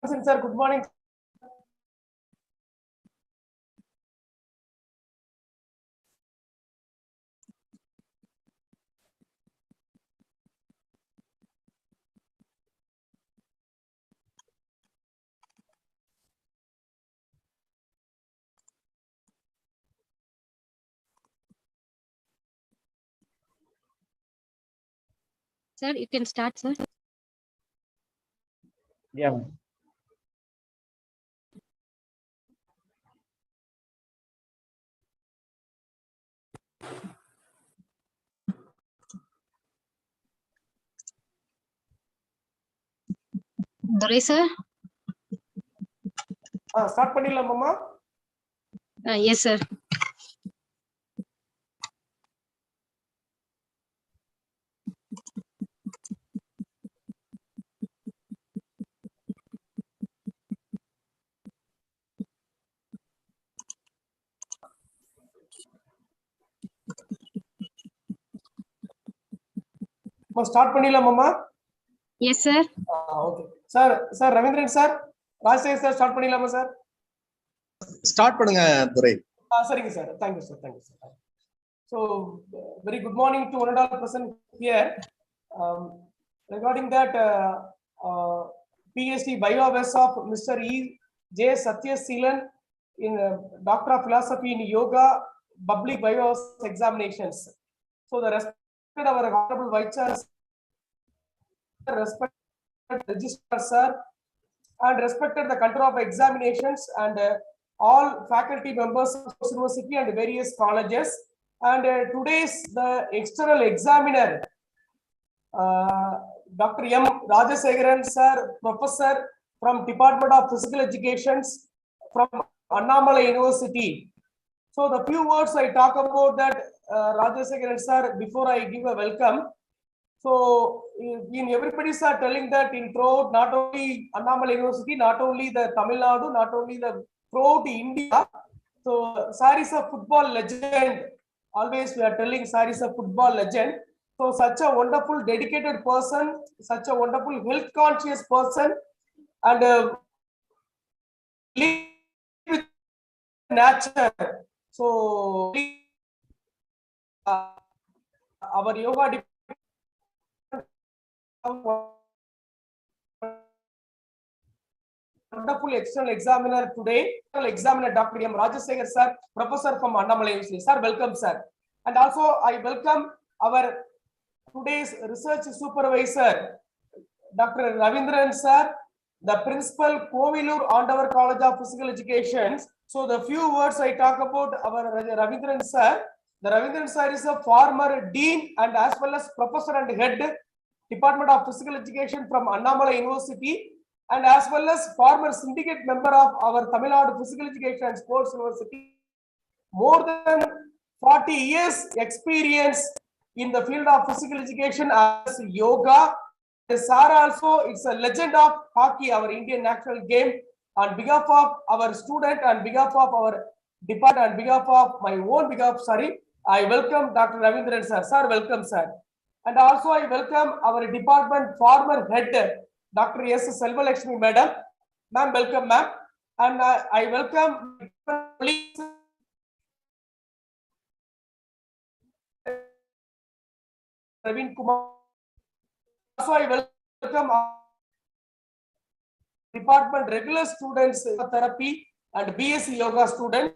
Sir, good morning. Sir, you can start, sir. Yeah. Durai, sir. Start பண்ணிடலாம் மாமா. Yes, sir. Start பண்ணிடலாம் மாமா. Yes, sir. Okay. Sir, Ravindran sir, Rajshekhar sir, start பண்ணிடலாமா sir? Start பண்ணுங்க துரை. சரிங்க sir. Thank you sir. Thank you sir. So, very good morning to one and all present here. Regarding that PhD Viva of Mr.E.Jayasettiaseelon in Doctor of Philosophy in Yoga Public Viva examinations. So, the respected our honorable Vice Chancellor, respected Registrar sir, and respected the control of examinations and all faculty members of the university and various colleges. And today's the external examiner, Dr. M. Rajasekharan sir, professor from Department of Physical Education from Annamalai University. So the few words I talk about that Rajasekharan sir before I give a welcome. So in everybody's are telling that in throughout not only Annamalai University, not only the Tamil Nadu, not only the throughout India. So sir is a football legend. Always we are telling sir is a football legend. So such a wonderful dedicated person, such a wonderful health conscious person, and live with nature. So our yoga wonderful external examiner today, examiner Dr. M. Rajasekharan sir, professor from Annamalai University. Sir, welcome sir. And also I welcome our today's research supervisor, Dr. Ravindran sir, the principal Kovilur Andavar College of Physical Education. So the few words I talk about our Ravindran sir. The Ravindran sir is a former dean and as well as professor and head Department of Physical Education from Annamalai University, and as well as former syndicate member of our Tamil Nadu Physical Education and Sports University. More than 40 years experience in the field of physical education as yoga. Sir also it's a legend of hockey, our Indian national game. On behalf of our student and behalf of our department and behalf of my own behalf, I welcome Dr. Ravindran sir. Sir, welcome sir. And also I welcome our department former head, Dr. S. Selvalakshmi madam. Ma'am, welcome ma'am. And I welcome Praveen Kumar. Also I welcome department regular students therapy and BSc yoga students.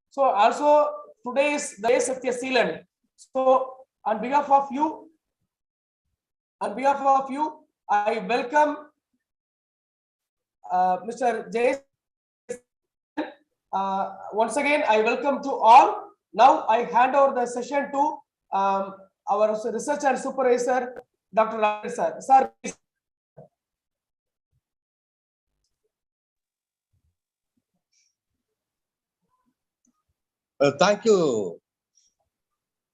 So also today is the Jayasettiaseelon. So on behalf of you, I welcome Mr. Jayasettiaseelon. Once again, I welcome to all. Now I hand over the session to our research and supervisor, Dr. Ravindran sir. Sir, please. Thank you,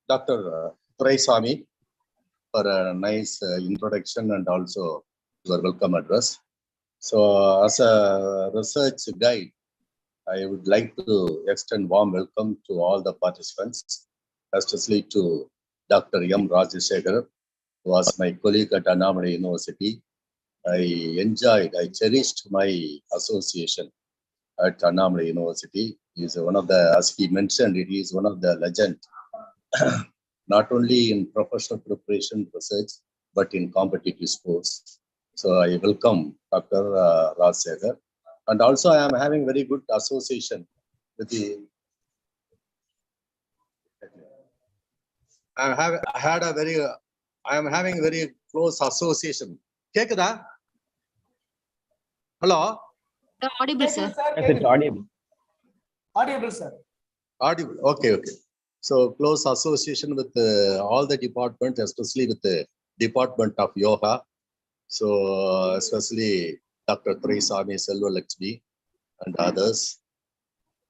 Dr. Durai Swami, for a nice introduction and also your welcome address. So as a research guide, I would like to extend warm welcome to all the participants, especially to Dr. M. Rajasekharan was my colleague at Annamalai University. I cherished my association at Annamalai University. He is one of the, as he mentioned, he is one of the legend, not only in professional preparation research, but in competitive sports. So I welcome Dr. Rajasekhar. And also I am having very good association with the, I am having very close association. Kekada? Hello? Audible, sir. Yes, it's audible. Audible, sir. Audible. Okay. So close association with all the departments, especially with the Department of Yoga. So especially Dr. Untitled and others.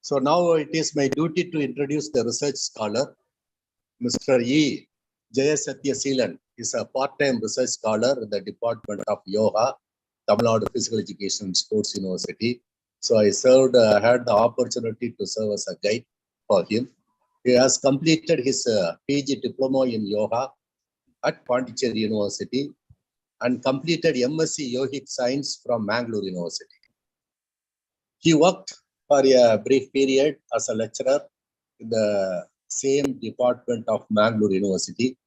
So now it is my duty to introduce the research scholar. Mr.E.Jayasettiaseelon is a part-time research scholar in the Department of Yoga, Tamil Nadu Physical Education and Sports University. So I had the opportunity to serve as a guide for him. He has completed his PhD diploma in yoga at Pondicherry University and completed MSc Yogic Science from Mangalore University. He worked for a brief period as a lecturer in the same department of Mangalore University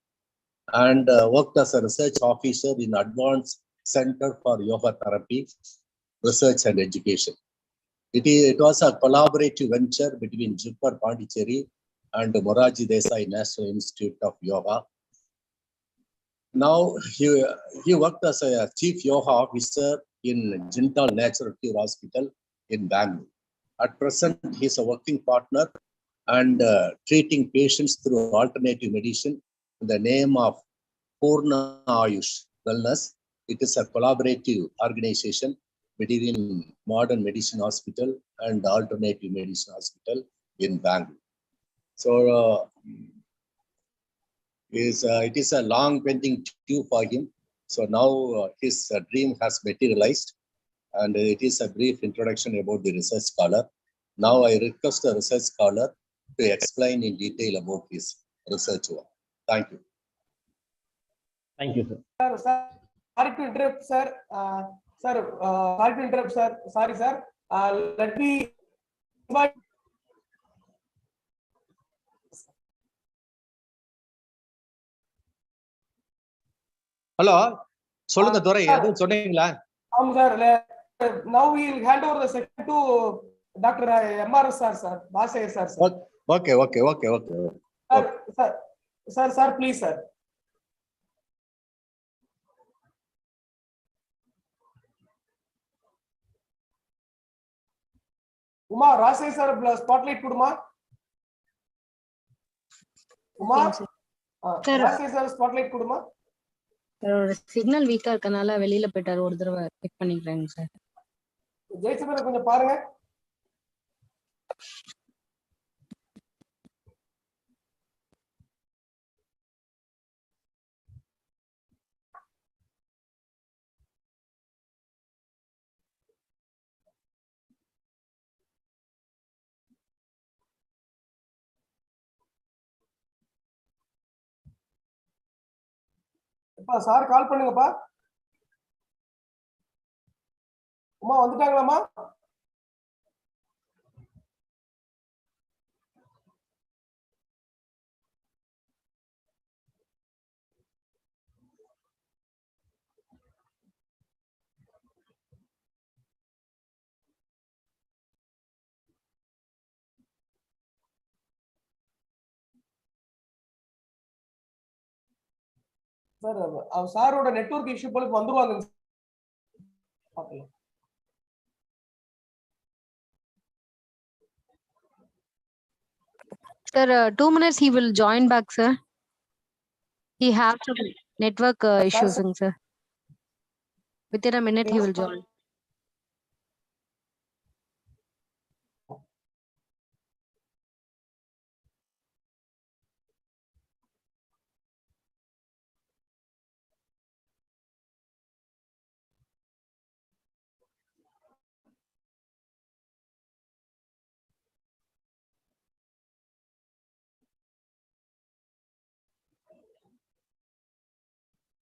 and worked as a research officer in Advanced Center for Yoga Therapy, Research and Education. It was a collaborative venture between Jupiter Pondicherry and Moraji Desai National Institute of Yoga. Now he worked as a chief yoga officer in Jindal Natural Cure Hospital in Bangalore. At present, he is a working partner and treating patients through alternative medicine in the name of Purna Ayush Wellness. It is a collaborative organization between Modern Medicine Hospital and Alternative Medicine Hospital in Bangalore. So it is a long pending due for him. So now his dream has materialized, and it is a brief introduction about the research scholar. Now I request the research scholar to explain in detail about his research work. Thank you. Thank you, sir. Sir, sorry to interrupt, sir. Sorry to interrupt, sir. Sorry, sir. Let me invite. Hello. சொல்லுங்க துரை, எதுவும் சொன்னீங்களா? Sir. Now we will hand over the second to Dr. MRS sir. Voce sir. Okay. Sir, please, sir. Uma, Rase sir, spotlight kuduma. Uma, Sir. Rase sir, spotlight kuduma. Signal வீக்கா இருக்கனால வெளியில போயிட்டாரு, ஒரு தடவை check பண்ணிக்கிறேங்க sir. Jayachandran கொஞ்சம் பாருங்க. Sir call பண்ணுங்கப்பா. உமா வந்துட்டாங்களாமா? சார் சாரோட நெட்வொர்க் இஷ்யூ போல வந்துருவாங்க. Sir, 2 minutes he will join back, sir. He have some network issues, sir. Within a minute he will join.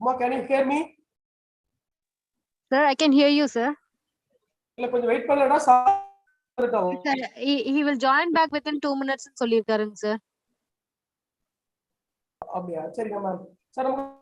Ma, can you hear me? Sir, I can hear you, sir. இல்ல கொஞ்சம் wait பண்ணலடா sir. Sir, he will join back within 2 minutes ன்னு சொல்லிருக்காருங்க sir. அப்படியா சரிங்க ma'am. Sir நமக்கு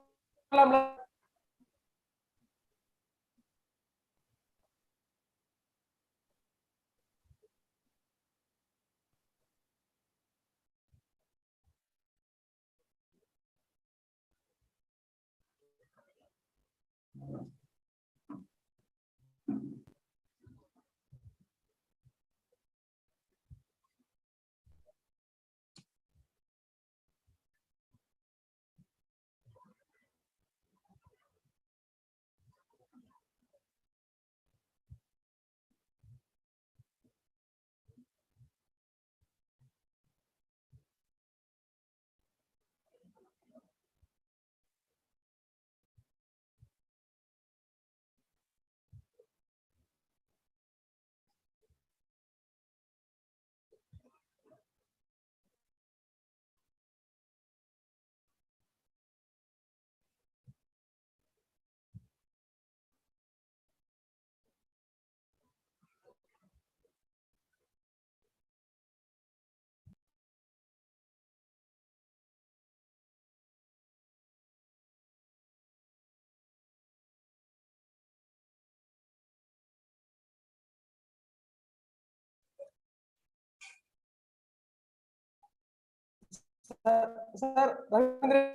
sir Ravindran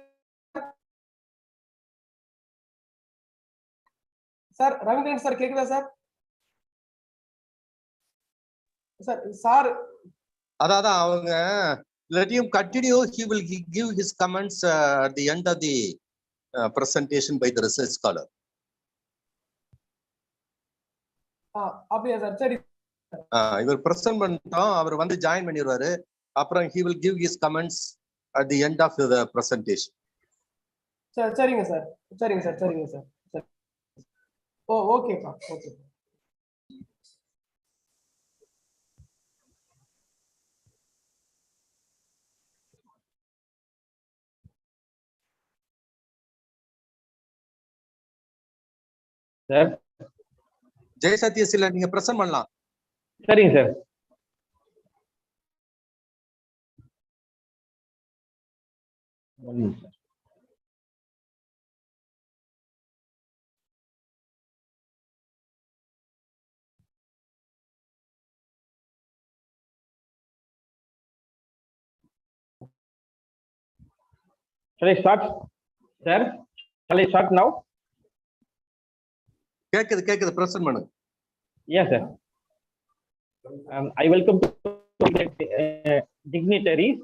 sir Ravindran sir கேக்குதா sir? Sir sir அதான் அவங்க let him continue. He will give his comments at the end of the presentation by the research scholar. அப்படியா sir? சரி. இவர் பிரசன்ட் பண்ணிட்டோம், அவர் வந்து ஜாயின் பண்ணிடுவாரு. அப்புறம் he will give his comments at the end of the presentation. சரிங்க sir. சரிங்க sir. சரிங்க சார். சரி. ஓ ஓகேப்பா. ஓகே. சார் ஜெயசத்யசீலன் நீங்க பிரசன்ட் பண்ணலாம். சரிங்க sir. Shall I start, sir? Shall I start now? கேக்குது பிரசன்ட் பண்ணுங்க. Yes, sir. I welcome dignitaries.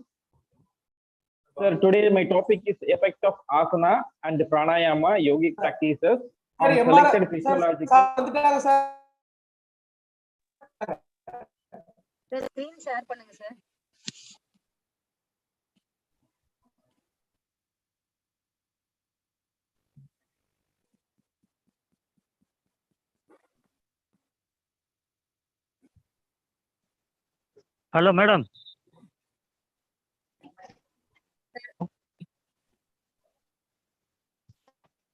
Sir, today my topic is effect of asana and pranayama yogic practices on selected physiological. Screen share பண்ணுங்க sir. Hello, madam.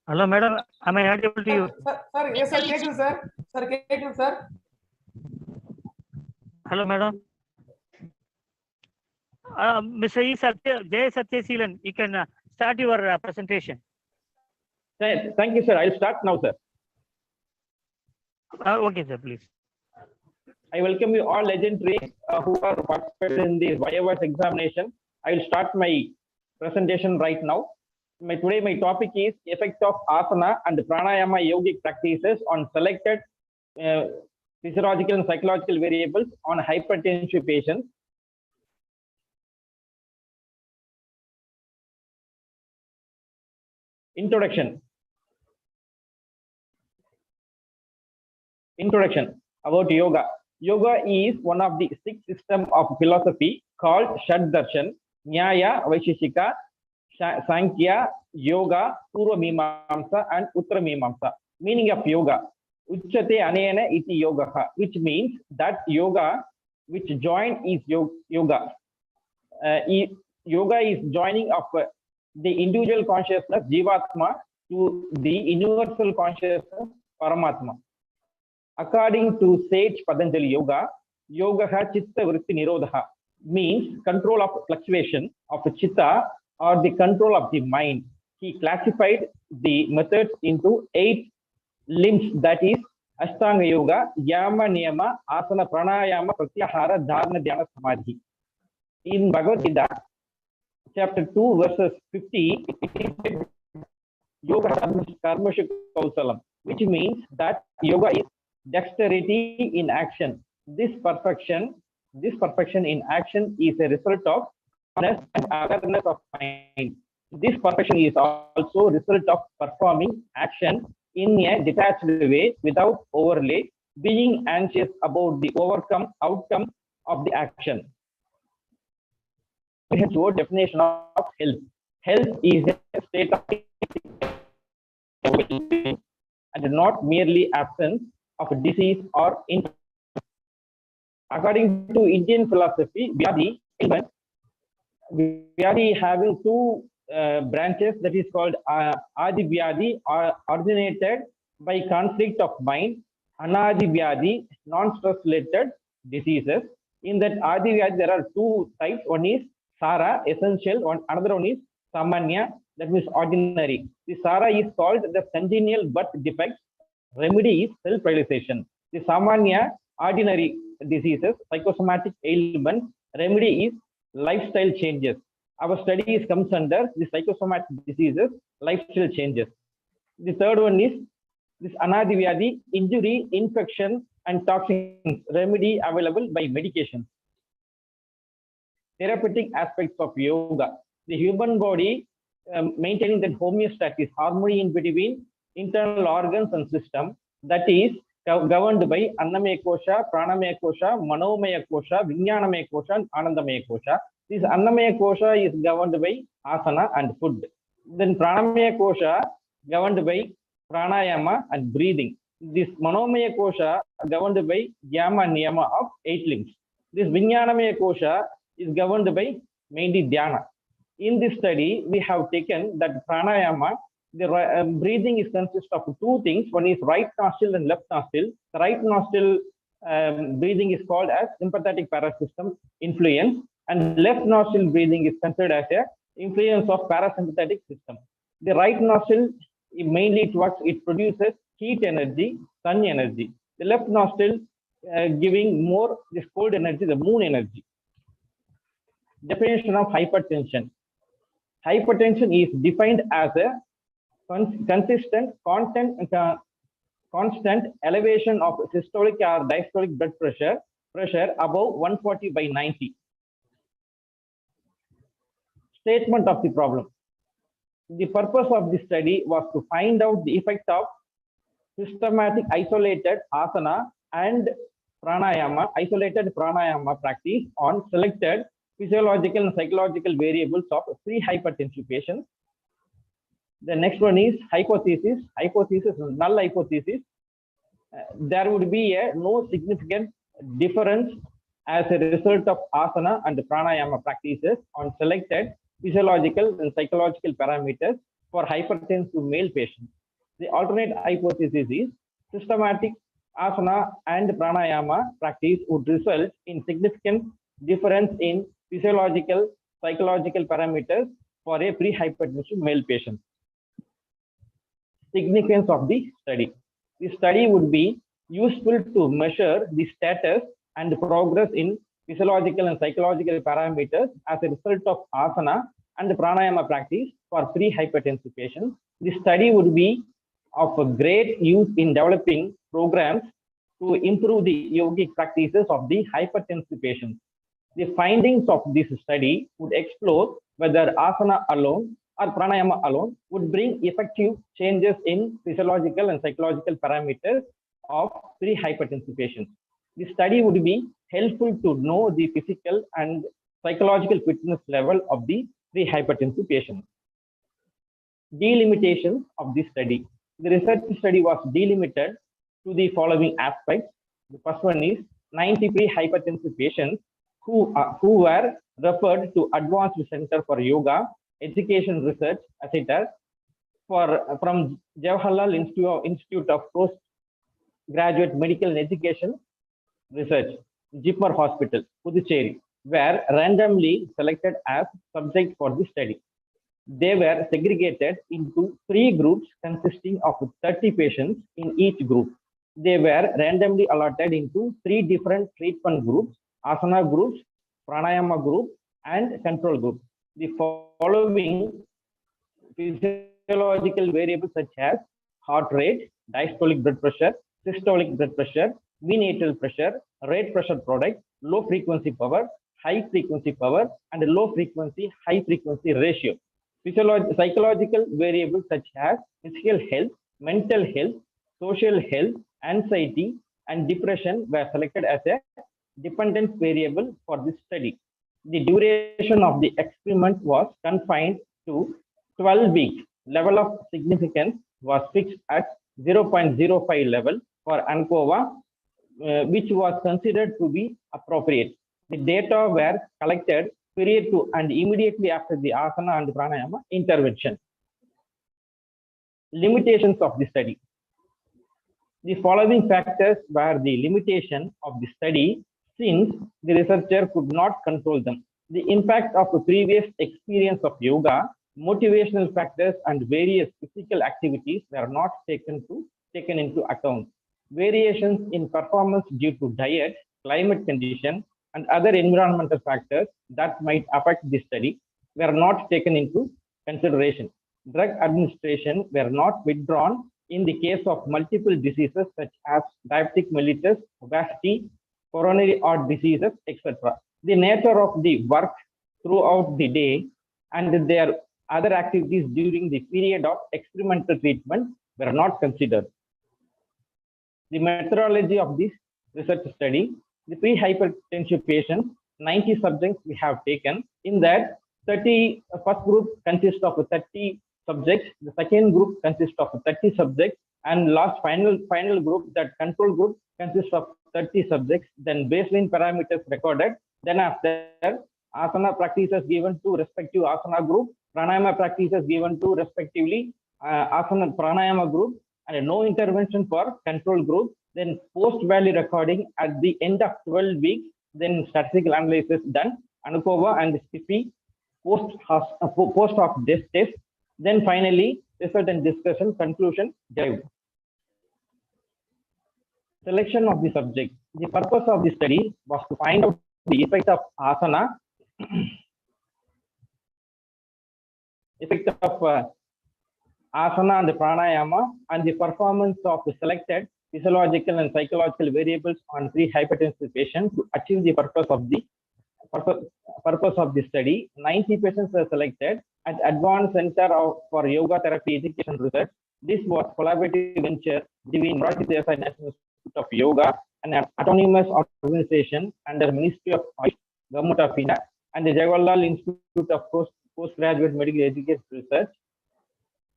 Hello, madam. Am I audible to you? Sir, yes, sir. கேக்குது sir. Sir கேக்குது sir. Hello, madam. Mr.E.Jayasettiaseelon, you can start your presentation. Thank you, sir. I'll start now, sir. Okay, sir, please. I welcome you all legendaries who are participating in the Viva examination. I will start my presentation right now. Today my topic is effect of asana and pranayama yogic practices on selected physiological and psychological variables on hypertensive patients. Introduction about yoga. Yoga is one of the 6 systems of philosophy called Shad Darshan, Nyaya, Vaisheshika, Sankhya, Yoga, Purva Mimamsa, and Uttara Mimamsa. Meaning of yoga: Uchate anena iti yogaha, which means that yoga which join is yoga. Yoga is joining of the individual consciousness, Jivatma, to the universal consciousness, Paramatma. According to Sage Patanjali Yoga, Yogaha Chitta Vritti Nirodha means control of fluctuation of Chitta or the control of the mind. He classified the methods into 8 limbs, that is Ashtanga Yoga, Yama Niyama, Asana Pranayama, Pratyahara, Dharana, Dhyana, Samadhi. In Bhagavad Gita, chapter 2, verses 50, it is Yoga Karmashu Kausalam, which means that yoga is dexterity in action. This perfection in action is a result of awareness of mind. This perfection is also a result of performing action in a detached way without overlay, being anxious about the outcome of the action. Your definition of health. Health is a state of and not merely absence of disease or infection. According to Indian philosophy, Vyadi having 2 branches, that is called Adi Vyadi, originated by conflict of mind, Anadi Vyadi, non-stress related diseases. In that Adi Vyadi, there are 2 types. One is Sara, essential, another one is Samanya, that means ordinary. The Sara is called the congenial birth defects. Remedy is self-realization. The Samanya, ordinary diseases, psychosomatic ailments. Remedy is lifestyle changes. Our studies comes under the psychosomatic diseases, lifestyle changes. The third one is this Anadivyadi, injury, infection, and toxins. Remedy available by medication. Therapeutic aspects of yoga. The human body maintaining that homeostasis, harmony in between internal organs and system, that is governed by Annamaya Kosha, Pranamaya Kosha, Manomaya Kosha, Vijnanamaya Kosha, and Anandamaya Kosha. This Annamaya Kosha is governed by asana and food. Then Pranamaya Kosha governed by pranayama and breathing. This Manomaya Kosha governed by Yama Niyama of 8 limbs. This Vijnanamaya Kosha is governed by mainly dhyana. In this study, we have taken that pranayama, the breathing is consists of 2 things. One is right nostril and left nostril. The right nostril breathing is called as sympathetic parasystem influence, and left nostril breathing is considered as a influence of parasympathetic system. The right nostril mainly it produces heat energy, sun energy. The left nostril giving more this cold energy, the moon energy. Definition of hypertension. Hypertension is defined as a consistent, constant elevation of systolic or diastolic blood pressure above 140/90. Statement of the problem. The purpose of the study was to find out the effect of systematic isolated asana and pranayama, isolated pranayama practice on selected physiological and psychological variables of pre-hypertensive patients. The next one is hypothesis. Hypothesis, null hypothesis. There would be no significant difference as a result of asana and pranayama practices on selected physiological and psychological parameters for hypertensive male patients. The alternate hypothesis is systematic asana and pranayama practice would result in significant difference in physiological, psychological parameters for a pre-hypertensive male patient. Significance of the study. The study would be useful to measure the status and progress in physiological and psychological parameters as a result of asana and pranayama practice for pre-hypertensive patients. The study would be of great use in developing programs to improve the yogic practices of the hypertensive patients. The findings of this study would explore whether asana alone or pranayama alone would bring effective changes in physiological and psychological parameters of pre-hypertensive patients. The study would be helpful to know the physical and psychological fitness level of the pre-hypertensive patients. Delimitations of this study. The research study was delimited to the following aspects. The first one is 90 pre-hypertensive patients who were referred to Advanced Center for Yoga, Education Research, etc. from Jawaharlal Institute of Postgraduate Medical and Education Research, Jipmer Hospital, Puducherry, were randomly selected as subjects for the study. They were segregated into 3 groups consisting of 30 patients in each group. They were randomly allotted into 3 different treatment groups: asana groups, pranayama group, and control group. The following physiological variables such as heart rate, diastolic blood pressure, systolic blood pressure, mean atrial pressure, rate pressure product, low frequency power, high frequency power, and low frequency high frequency ratio. Psychological variables such as physical health, mental health, social health, anxiety, and depression were selected as a dependent variable for this study. The duration of the experiment was confined to 12 weeks. Level of significance was fixed at 0.05 level for ANCOVA, which was considered to be appropriate. The data were collected prior to and immediately after the asana and pranayama intervention. Limitations of the study. The following factors were the limitation of the study since the researcher could not control them. The impact of the previous experience of yoga, motivational factors, and various physical activities were not taken into account. Variations in performance due to diet, climate condition, and other environmental factors that might affect the study were not taken into consideration. Drug administration were not withdrawn in the case of multiple diseases such as diabetic mellitus, obesity, coronary heart diseases, etc. The nature of the work throughout the day and their other activities during the period of experimental treatment were not considered. The methodology of this research study: the pre-hypertensive patients, 90 subjects we have taken. In that, first group consists of 30 subjects, the second group consists of 30 subjects, and last final group, that control group, consists of 30 subjects. Then baseline parameters recorded. Then after, asana practices given to respective asana group, pranayama practices given to respectively asana pranayama group, and no intervention for control group. Then post-value recording at the end of 12 weeks. Then statistical analysis done, ANCOVA and SPP, post-hoc test. Then finally, result and discussion, conclusion derived. Selection of the subject. The purpose of the study was to find out the effect of asana, asana and pranayama, and the performance of the selected physiological and psychological variables on pre-hypertensive patients to achieve the purpose of the study. 90 patients were selected at Advanced Center for Yoga Therapy Education Research. This was collaborative venture between National Institute of Yoga, an autonomous organization under Ministry of Health, Government of India, and the Jawaharlal Institute of Postgraduate Medical Education Research.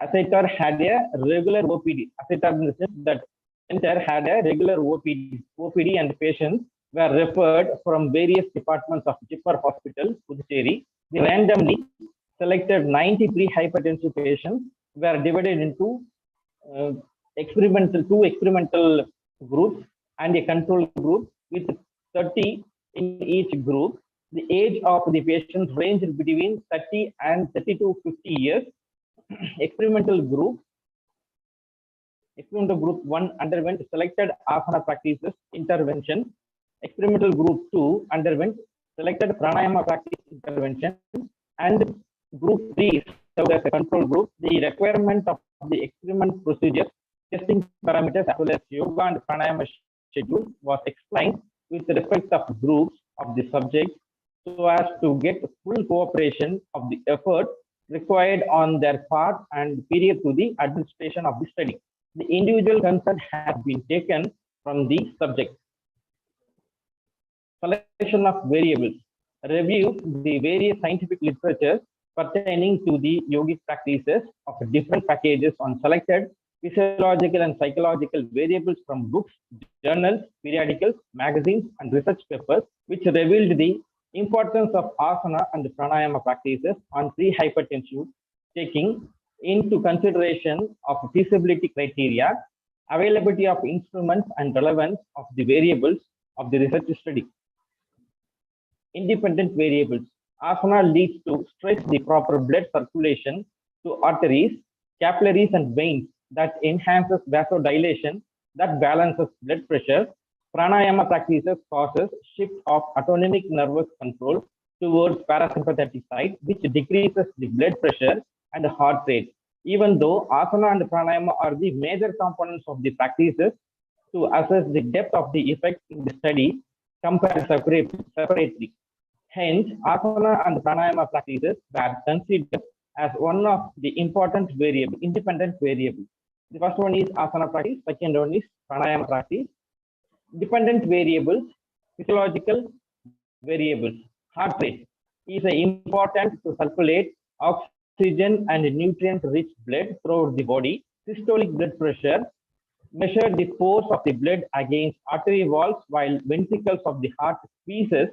Assetar had a regular OPD. Assetar in the sense that center had a regular OPD, and patients were referred from various departments of Jipmer Hospital, Puducherry. The randomly selected 90 pre-hypertensive patients were divided into two experimental groups and a control group with 30 in each group. The age of the patients ranged between 30 and 30 to 50 years. Experimental group 1 underwent selected asana practices intervention. Experimental group 2 underwent selected pranayama practice intervention, and group 3 served as a control group. The requirement of the experiment procedure, testing parameters, as well as yoga and pranayama schedule was explained with respect of groups of the subject so as to get full cooperation of the effort required on their part and period to the administration of the study. The individual consent has been taken from the subject. Selection of variables. Review the various scientific literatures pertaining to the yogic practices of different packages on selected physiological and psychological variables from books, journals, periodicals, magazines, and research papers, which revealed the importance of asana and pranayama practices on pre-hypertensive taking into consideration of feasibility criteria, availability of instruments, and relevance of the variables of the research study. Independent variables. Asana leads to stress the proper blood circulation to arteries, capillaries, and veins that enhances vasodilation, that balances blood pressure. Pranayama practices causes shift of autonomic nervous control towards parasympathetic side, which decreases the blood pressure and the heart rate. Even though asana and pranayama are the major components of the practices, to assess the depth of the effect in the study, compare separately. Hence, asana and pranayama practices were considered as one of the important independent variables. The first one is asana practice, second one is pranayama practice. Dependent variables, physiological variables. Heart rate is important to circulate oxygen and nutrient-rich blood throughout the body. Systolic blood pressure measure the force of the blood against artery walls, while ventricles of the heart squeezes,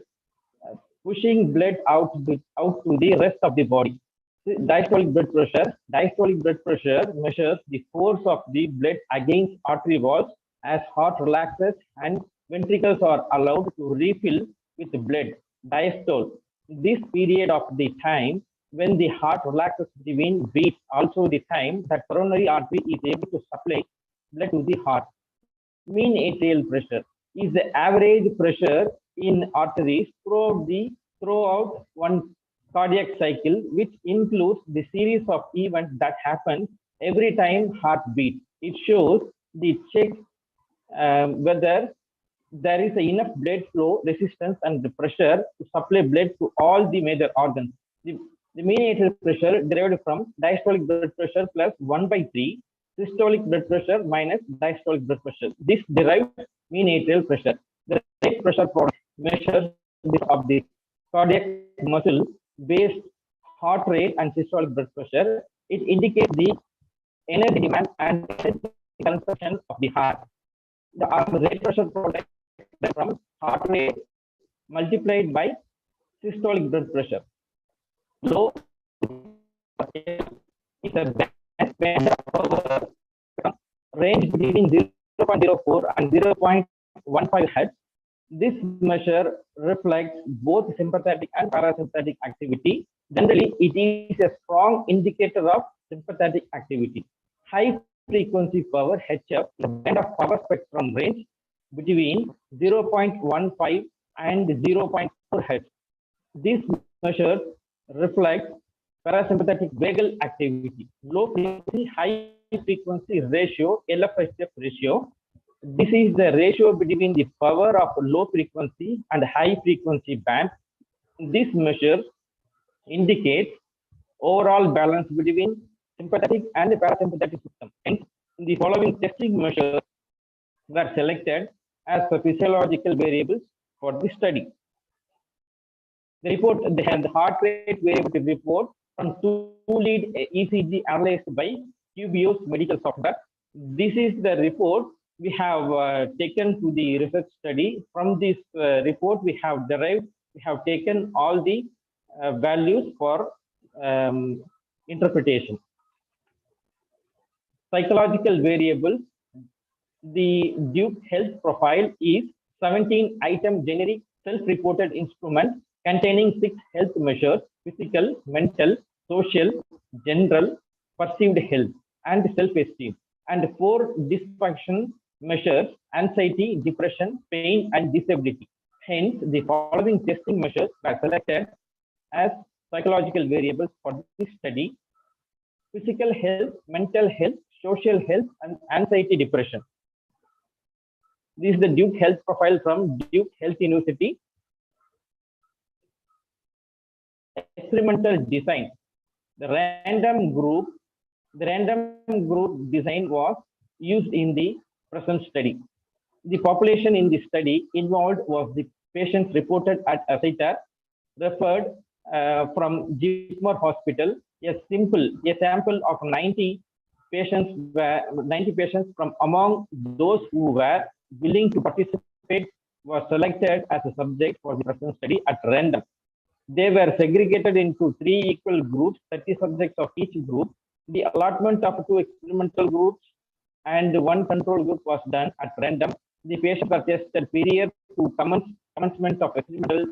pushing blood out to the rest of the body. Diastolic blood pressure measures the force of the blood against artery walls as heart relaxes and ventricles are allowed to refill with blood. Diastole. This period of the time when the heart relaxes between beats, also the time that coronary artery is able to supply blood to the heart. Mean atrial pressure is the average pressure in arteries throughout one cardiac cycle, which includes the series of events that happen every time heart beats. It shows the check whether there is enough blood flow, resistance, and the pressure to supply blood to all the major organs. The mean atrial pressure derived from diastolic blood pressure plus 1/3, systolic blood pressure minus diastolic blood pressure. This derives mean atrial pressure. The rate pressure product measures of the cardiac muscle based heart rate and systolic blood pressure. It indicates the energy demand and consumption of the heart. The rate pressure product from heart rate multiplied by systolic blood pressure. Low is a band of range between 0.04 and 0.15 Hz. This measure reflects both sympathetic and parasympathetic activity. Generally, it is a strong indicator of sympathetic activity. High frequency power HF, the band of power spectrum range between 0.15 and 0.4 Hz. This measure reflects parasympathetic vagal activity. Low frequency, high frequency ratio, LFHF ratio. This is the ratio between the power of low frequency and high frequency band. This measure indicates overall balance between sympathetic and parasympathetic system. Hence, the following testing measures were selected as the physiological variables for this study. The report, the heart rate variability report from two lead ECG analyzed by QBO's medical software. This is the report we have taken to the research study. From this report, we have taken all the values for interpretation. Psychological variables. The Duke Health Profile is 17-item generic self-reported instrument containing 6 health measures: physical, mental, social, general, perceived health, and self-esteem, and 4 dysfunction measures: anxiety, depression, pain, and disability. Hence, the following testing measures were selected as psychological variables for this study: physical health, mental health, social health, and anxiety, depression. This is the Duke Health Profile from Duke Health University. Experimental design. The random group design was used in the present study. The population in the study involved was the patients reported at Asita, referred from Jitmar Hospital. A sample of 90 patients from among those who were willing to participate was selected as a subject for the present study at random. They were segregated into 3 equal groups, 30 subjects of each group. The allotment of 2 experimental groups and 1 control group was done at random. The patients were tested period to commencement of experimental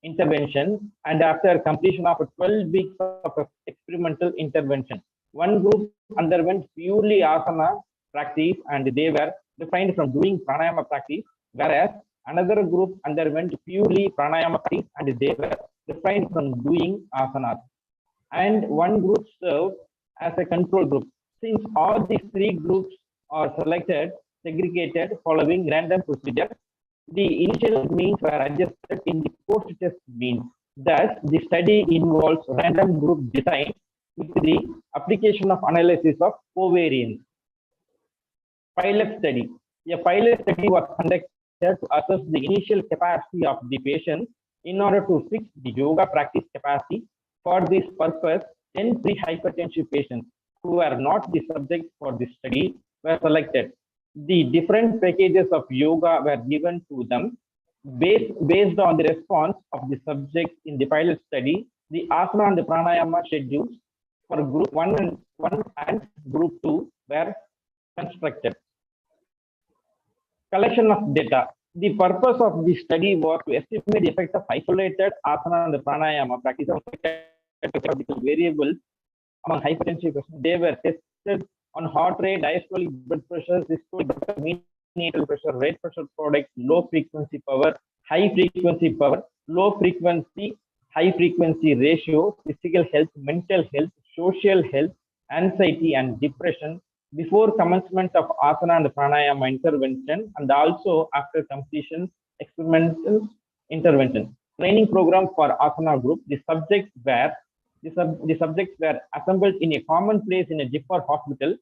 intervention and after completion of 12 weeks of experimental intervention. One group underwent purely asana practice and they were refrained from doing pranayama practice, whereas another group underwent purely pranayama practice and they were refrained from doing asanas. And one group served as a control group. Since all these 3 groups are segregated following random procedure, the initial means were adjusted in the post-test means. Thus, the study involves random group design with the application of analysis of covariance. Pilot study. A pilot study was conducted to assess the initial capacity of the patient in order to fix the yoga practice capacity. For this purpose, 10 pre-hypertensive patients who are not the subjects for this study were selected. The different packages of yoga were given to them based on the response of the subjects in the pilot study. The asana and the pranayama schedules for group 1 and group 2 were constructed. Collection of data. The purpose of the study was to estimate the effect of isolated asana and the pranayama practice of variables among hypertensive patients. They were tested on heart rate, diastolic blood pressure, systolic blood pressure, mean atrial pressure, rate pressure product, low frequency power, high frequency power, low frequency, high frequency ratio, physical health, mental health, social health, anxiety and depression before commencement of asana and pranayama intervention and also after completion experimental intervention. Training program for asana group. The subjects were assembled in a common place in a Jipper hospital,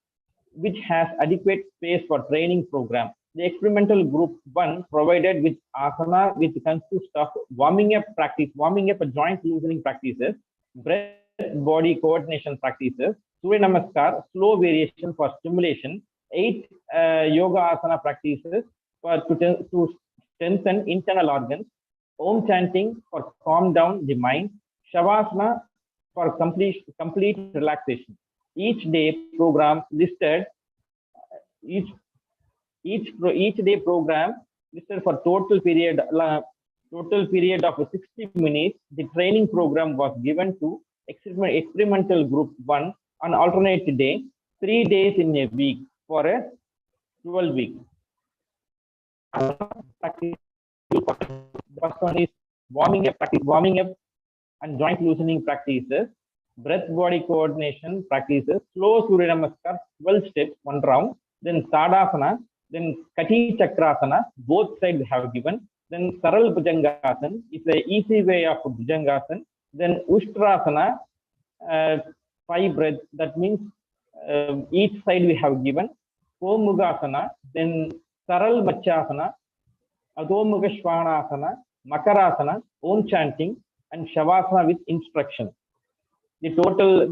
which has adequate space for training program. The experimental group 1 provided with asana, which consists of warming up joint loosening practices, breath body coordination practices, Surya Namaskar, slow variation for stimulation, 8 yoga asana practices to strengthen internal organs, Om chanting for calm down the mind, Shavasana for complete relaxation. Each day program listed each day program listed for total period of 60 minutes. The training program was given to experimental group 1 on alternate day, 3 days in a week for a 12 week. The first one is warming up and joint loosening practices, breath body coordination practices, slow Surya Namaskar, 12 steps, 1 round, then Tadasana, then Kati Chakrasana, both sides have given, then Saral Bhujangasana, it's an easy way of Bhujangasana, then Ushtrasana, 5 breaths, that means each side we have given, Komugasana, then Saral Machasana, Adhomuga Shvanasana, Makarasana, Om chanting, and Shavasana with instruction. The total,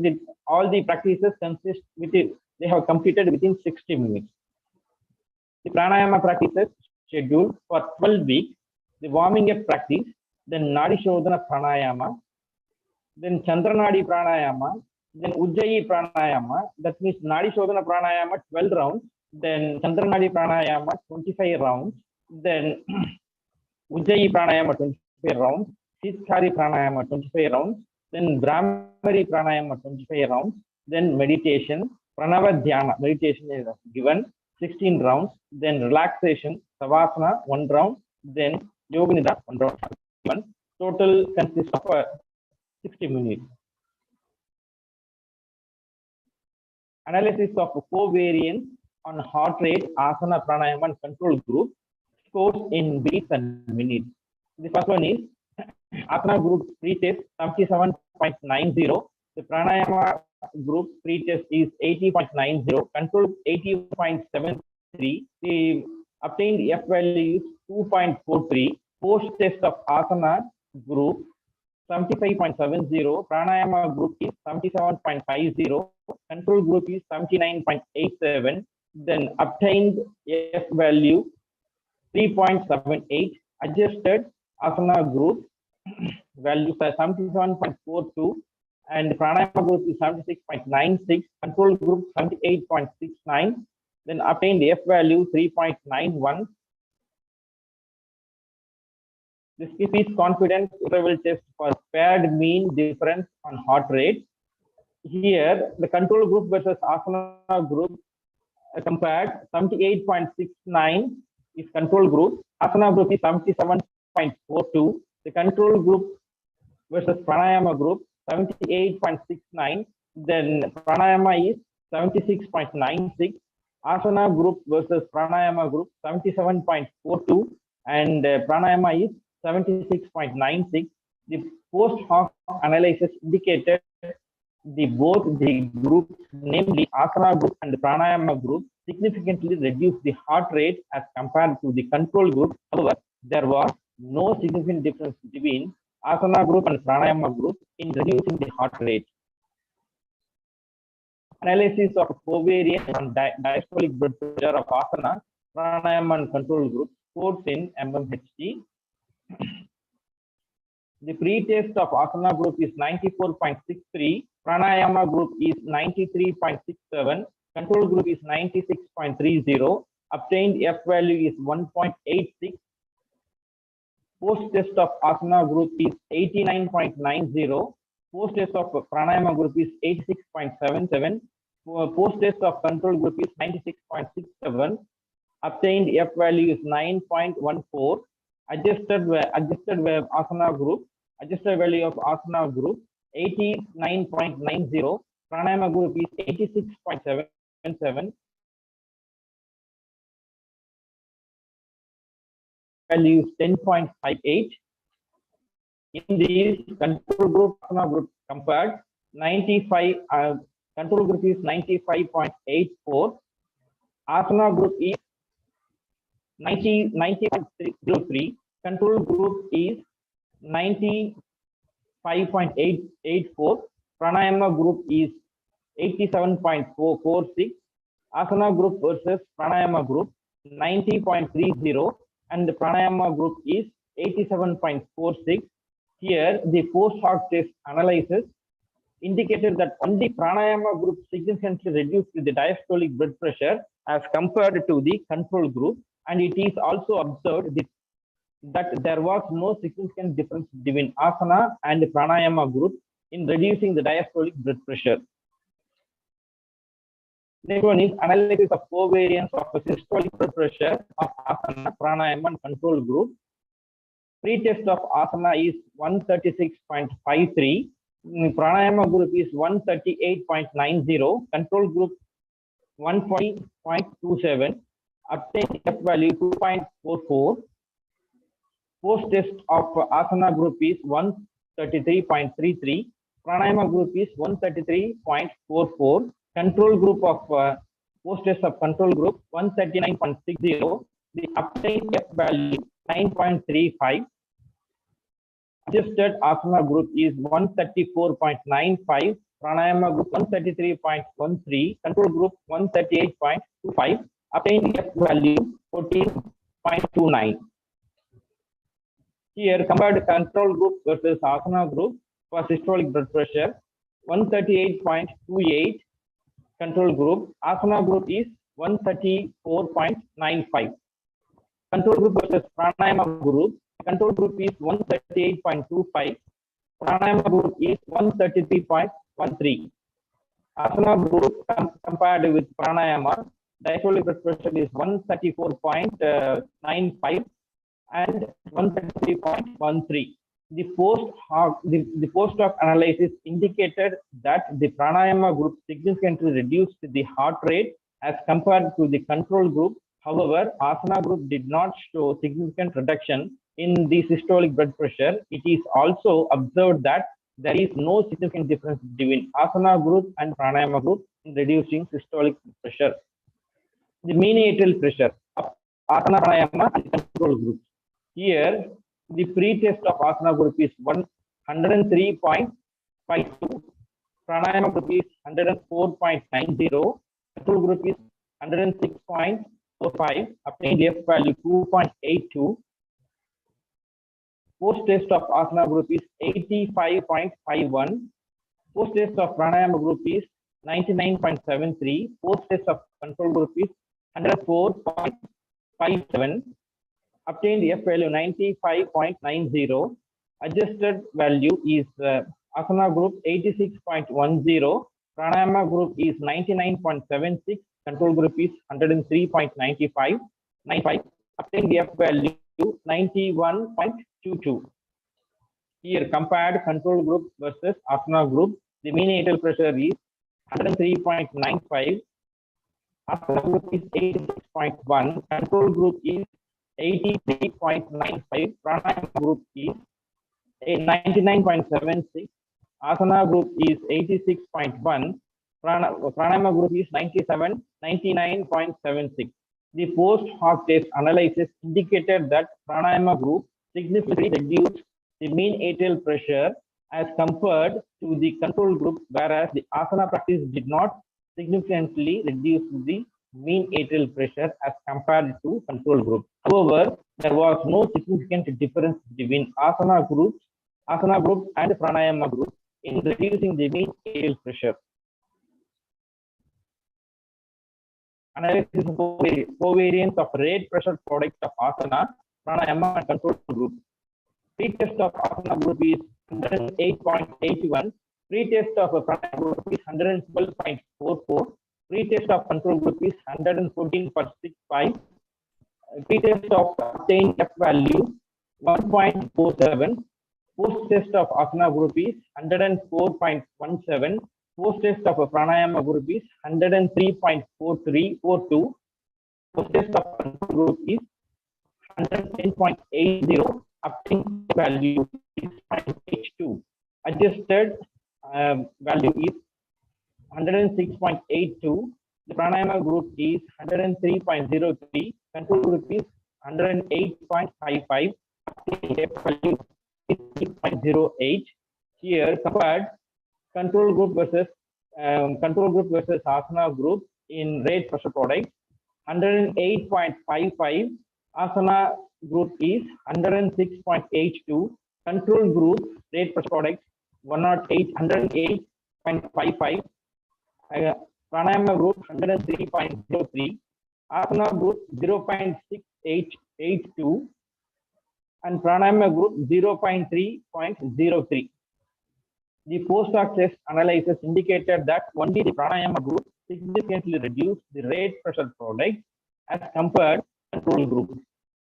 all the practices consist they have completed within 60 minutes. The pranayama practices scheduled for 12 weeks, the warming up practice, then Nadi Shodhana pranayama, then Chandranadi pranayama, then Ujjayi pranayama, that means Nadi Shodhana pranayama 12 rounds, then Chandranadi pranayama 25 rounds, then Ujjayi pranayama 25 rounds, Siskari pranayama 25 rounds, then Brahmari pranayama 25 rounds, then meditation, Pranava Dhyana, meditation is given 16 rounds, then relaxation, Savasana 1 round, then Yoga Nidra 1 round given. Total consists of 60 minutes. Analysis of covariance on heart rate, asana, pranayama, and control group, scores in beats and minutes. The first one is asana group pretest 77.90. The pranayama group pretest is 80.90. Control 80.73. The obtained F value is 2.43. Post test of asana group 75.70. Pranayama group is 77.50. Control group is 79.87. Then obtained F value 3.78. Adjusted asana group value 77.42. and pranayama group is 76.96, control group 78.69, then obtained F value 3.91. This is confidence interval test for paired mean difference on heart rate. Here, the control group versus asana group compared 78.69 is control group, asana group is 77.42. The control group versus pranayama group 78.69, then pranayama is 76.96, asana group versus pranayama group 77.42, and pranayama is 76.96. The post hoc analysis indicated both the groups, namely asana group and pranayama group, significantly reduced the heart rate as compared to the control group. However, there was no significant difference between asana group and pranayama group in reducing the heart rate. Analysis of covariance and diastolic blood pressure of asana, pranayama and control group scores in mmHg. The pre-test of asana group is 94.63, pranayama group is 93.67, control group is 96.30, obtained F value is 1.86. Post-test of asana group is 89.90, post-test of pranayama group is 86.77, post-test of control group is 96.67, obtained F value is 9.14. Adjusted asana group, adjusted value of asana group 89.90, pranayama group is 86.77, value is 10.58. In this control group, asana group compared 95, control group is 95.84, asana group is 90.03, control group is 95.884, pranayama group is 87.446, asana group versus pranayama group 90.30, and the pranayama group is 87.46. Here, the post hoc test analysis indicated that only pranayama group significantly reduced the diastolic blood pressure as compared to the control group, and it is also observed that there was no significant difference between asana and pranayama group in reducing the diastolic blood pressure. Next one is analysis of covariance of the systolic blood pressure of asana, pranayama, and control group. Pre-test of asana is 136.53, pranayama group is 138.90, control group 140.27, obtained F value 2.44. Post test of asana group is 133.33, pranayama group is 133.44, control group of post test of control group 139.60, the obtained F value 9.35. Adjusted asana group is 134.95, pranayama group 133.13, control group 138.25, obtained F value 14.29. Here, compared control group versus asana group for systolic blood pressure, 138.28 control group, asana group is 134.95. Control group versus pranayama group, control group is 138.25, pranayama group is 133.13. Asana group compared with pranayama, diastolic blood pressure is 134.95 and 133.13. The post hoc analysis indicated that the pranayama group significantly reduced the heart rate as compared to the control group. However, asana group did not show significant reduction in the systolic blood pressure. It is also observed that there is no significant difference between asana group and pranayama group in reducing systolic pressure. The mean atrial pressure of asana, pranayama, and control groups. Here, the pre-test of asana group is 103.52, pranayama group is 104.90, control group is 106.45, obtained F value 2.82. Post test of asana group is 85.51, Post test of pranayama group is 99.73. Post test of control group is 104.57. Obtained F value 95.90. Adjusted value is asana group 86.10. Pranayama group is 99.76. Control group is 103.95. Obtained F value 91.22. Here compared control group versus asana group. The mean atrial pressure is 103.95. Asana group is 86.1. Control group is 83.95. Pranayama group is 99.76. Asana group is 86.1. Pranayama group is 99.76. The post hoc test analysis indicated that pranayama group significantly reduced the mean atrial pressure as compared to the control group, whereas the asana practice did not significantly reduce the mean atrial pressure as compared to control group. However, there was no significant difference between asana group and pranayama group in reducing the mean atrial pressure. Analysis of covariance of rate pressure product of asana, pranayama and control group. Pretest of asana group is 108.81. Pretest of pranayama group is 112.44. Pretest of control group is 114.65. Pretest of obtained F value 1.47. Post test of asana group is 104.17. Post test of pranayama group is 103.42. Post test of control group is 110.80. Obtained value is 0.82. Adjusted value is 106.82. The pranayama group is 103.03. Control group is 108.55. Obtained value is 3.08. Here compared control group versus asana group in rate pressure product. 108.55. Asana group is 106.82. Control group rate pressure product 108.55. Pranayama group 103.03. Asana group 0.6882. And pranayama group 0.3.03. The post hoc test analysis indicated that only the pranayama group significantly reduced the rate pressure product as compared to control group.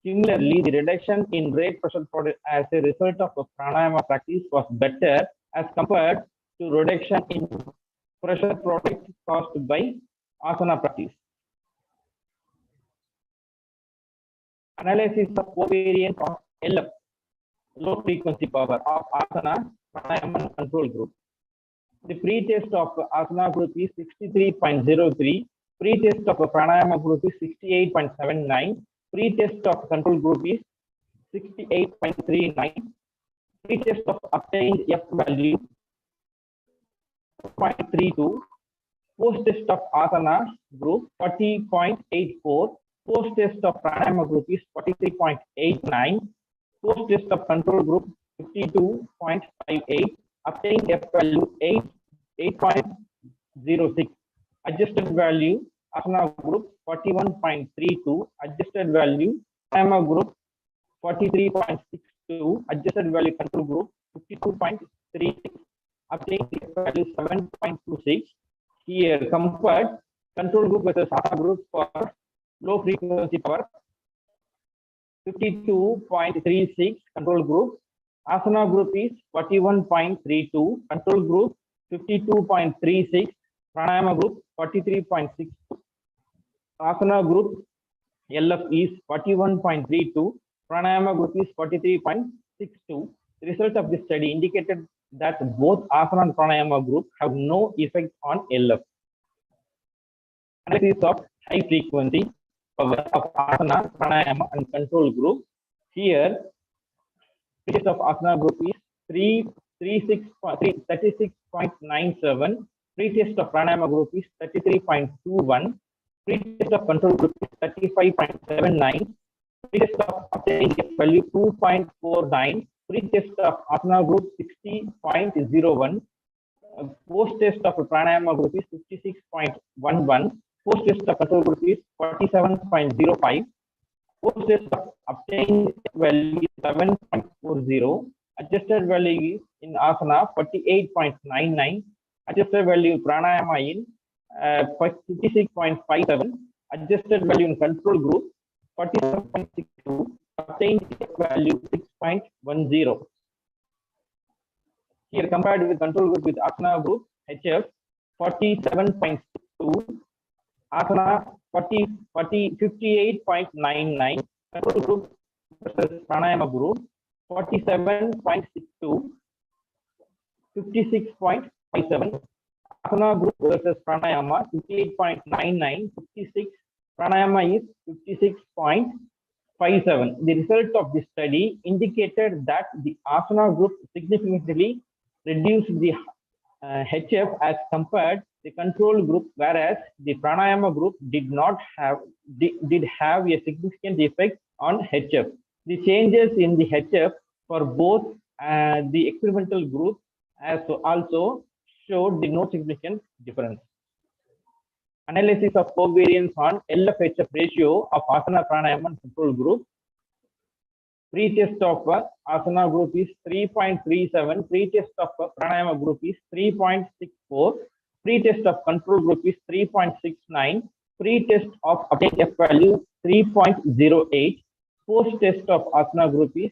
Similarly, the reduction in rate pressure product as a result of the pranayama practice was better as compared to reduction in pressure product caused by asana practice. Analysis of covariance of LF, low frequency power of asana, pranayama and control group. The pre-test of asana group is 63.03. Pre-test of pranayama group is 68.79. Pre-test of control group is 68.39. Pre-test of obtained F value 0.32. Post-test of asana group 40.84. Post-test of pranayama group is 43.89. Post-test of control group 52.58. Obtained F value 8.06. Adjusted value asana group 41.32. Adjusted value pranayama group 43.62. Adjusted value control group 52.36. Obtained F value 7.26. Here compared control group versus asana group for low frequency power 52.36. Control group asana group is 41.32. Control group 52.36. Pranayama group 43.62. Asana group LF is 41.32. Pranayama group is 43.62. The result of this study indicated that both asana and pranayama group have no effect on LF. Analysis of high frequency power of asana, pranayama and control group. Here, test of asana group is 36.97. Pretest of pranayama group is 33.21. Pretest of control group is 35.79. Pretest of obtained value 2.49. Pretest of asana group 60.01. Post test of pranayama group is 56.11. Post test of control group is 47.05. Post test of obtained value is 7.40. Adjusted value is in asana 48.99. Adjusted value pranayama in 56.57. Adjusted value in control group 47.62. Obtained value 6.10. Here compared with control group with asana group HF 47.62, asana 58.99, control group versus pranayama group 47.62, 56.57, asana group versus pranayama 58.99, 56, pranayama is 56.57. The result of this study indicated that the asana group significantly reduced the HF as compared the control group, whereas the pranayama group did have a significant effect on HF. The changes in the HF for both the experimental group also showed no significant difference. Analysis of covariance on LF-HF ratio of asana, pranayama and control group. Pretest of asana group is 3.37. Pretest of pranayama group is 3.64. Pretest of control group is 3.69. Pretest of obtained F value 3.08. Post test of asana group is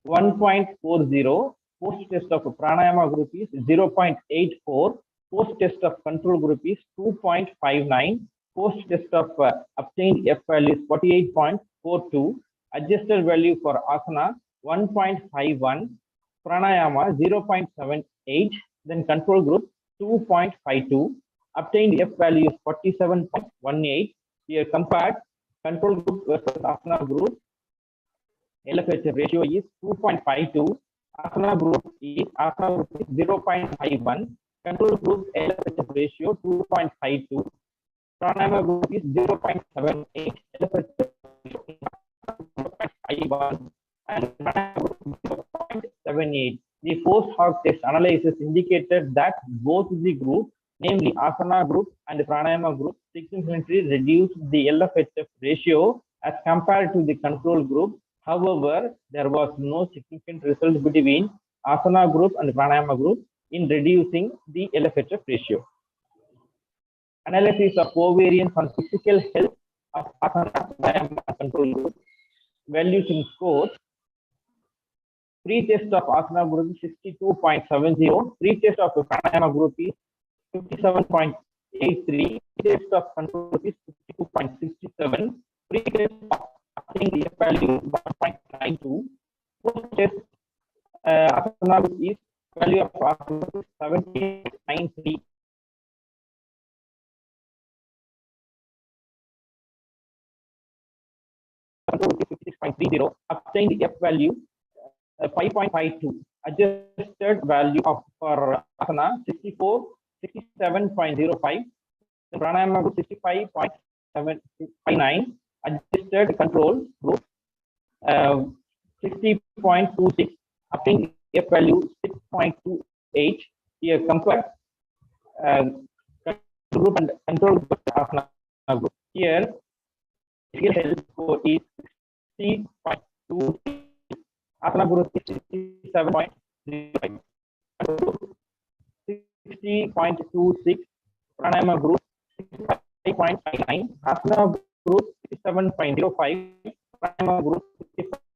1.40. Post test of pranayama group is 0.84. Post test of control group is 2.59. Post test of obtained F value is 48.42. Adjusted value for asana 1.51, pranayama 0.78, then control group 2.52. Obtained F value is 47.18. Here compared control group versus asana group, LF-HF ratio is 2.52. Asana group is 0.51. Control group LF-HF ratio 2.52. Pranayama group is 0.78. LF-HF ratio 0.51 and 0.78. The post hoc test analysis indicated that both the groups, namely asana group and pranayama group, significantly reduced the LF-HF ratio as compared to the control group. However, there was no significant result between asana group and pranayama group in reducing the LF-HF ratio. Analysis of covariance on physical health of asana, pranayama and control group. Values in scores. Pre-test of asana group is 62.70. Pre-test of pranayama group is 57.83. Pre-test of control group is 52.67. Pre-test of obtaining the F value 1.92. Post-test asana group is value of asana group 70.93. Control group is 56.30. Obtained F value 5.52. Adjusted value of for asana 67.05. Pranayama group 65.59. Adjusted control group 60.26. Obtained F value 6.28. Here compare group and control group asana group. Here physical health score is 60.2. Asana group is 67.05. 60.26. Pranayama group 65.59. Asana group 67.05. Pranayama group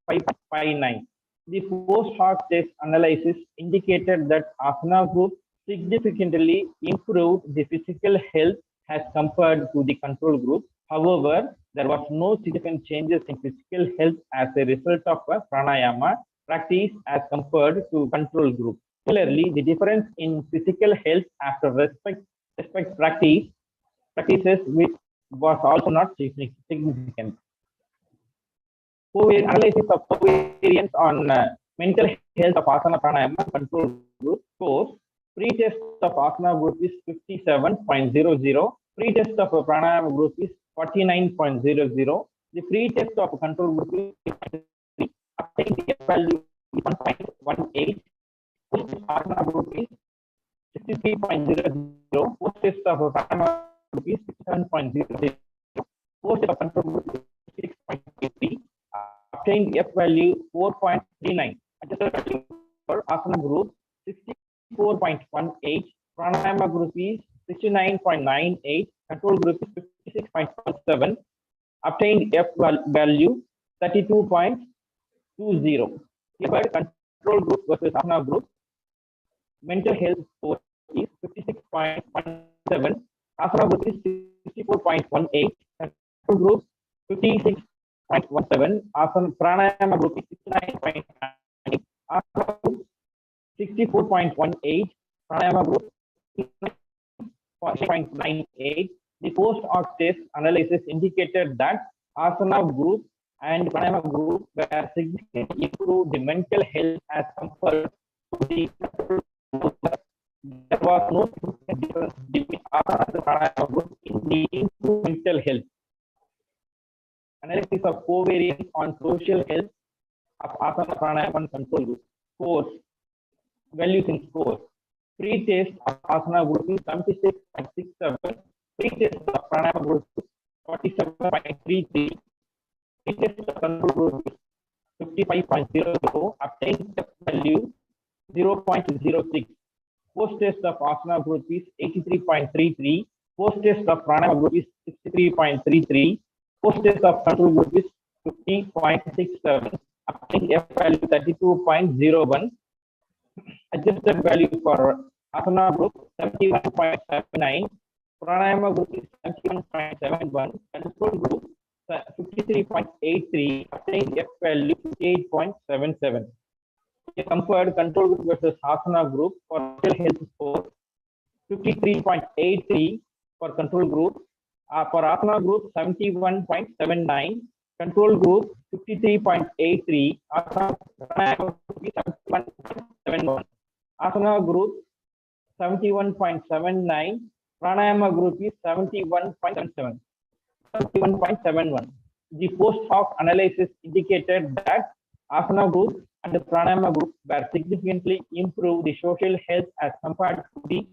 65.59. The post hoc test analysis indicated that asana group significantly improved the physical health as compared to the control group. However, there was no significant changes in physical health as a result of a pranayama practice as compared to control group. Similarly, the difference in physical health after respect practices which was also not significant. Analysis of covariance on mental health of asana, pranayama control group scores. Pre-test of asana group is 57.00. Pre-test of pranayama group is 49.00. The pre-test of control group is obtained value 1.18. Asana group is 63.00, post test of pranayama group is 67.00, post test of control group is 6.83, obtained F value 4.39, adjusted value for asana group 64.18, pranayama group is 69.98, control group is 56.17, obtained F value 32.20. Hereby control group versus asana group, mental health score is 56.17, asana group is 64.18, control group 56.17, asana pranayama group is 69.9, asana group 64.18, pranayama group 0.98. The post-hoc test analysis indicated that asana group and pranayama group were significantly improved the mental health as compared to the control group. There was no significant difference between asana and pranayama group in the improved mental health. Analysis of covariance on social health of asana, pranayama, and control group. Scores, values in scores. Pre-test of asana group is 76.67. Pre-test of pranayama group is 47.33. Pre-test of control group is 55.00. Obtained value 0.06. Post-test of asana group is 83.33. Post-test of pranayama group is 63.33. Post-test of control group is 50.67. Obtained F value 32.01. Adjusted value for asana group 71.79, pranayama group is 71.71, control group 53.83, obtained F value 58.77. We compared control group versus asana group for mental health score 53.83 for control group, for asana group 71.79, control group 53.83, pranayama group is 71.71. Asana group 71.79, pranayama group is 71.77. 71.71. The post hoc analysis indicated that asana group and the pranayama group were significantly improved the social health as compared to the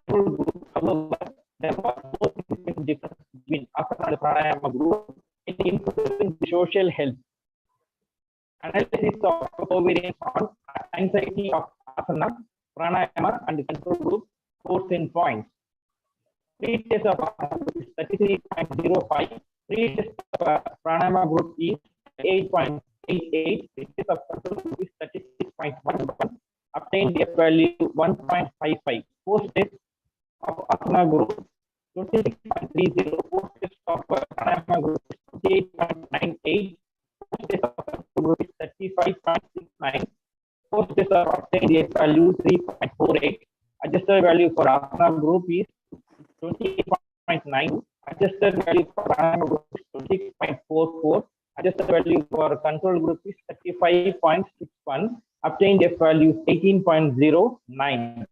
control group. However, there was no significant difference between asana and the pranayama group in improving the social health. Analysis of covariance on anxiety of asana, pranayama, and the control group, scores in points. Pre-test of asana group is 33.05. Pre-test of pranayama group is 8.88. Pre-test of control group is 36.11. Obtained F value 1.55. Post-test of asana group 26.30. Post-test of pranayama group is 28.98. Post-test of control group is 35.69. Post-test of obtained F value 3.48. Adjusted value for asana group is 28.9. Adjusted value for pranayama group is 26.44. Adjusted value for control group is 35.61. Obtained F value 18.09.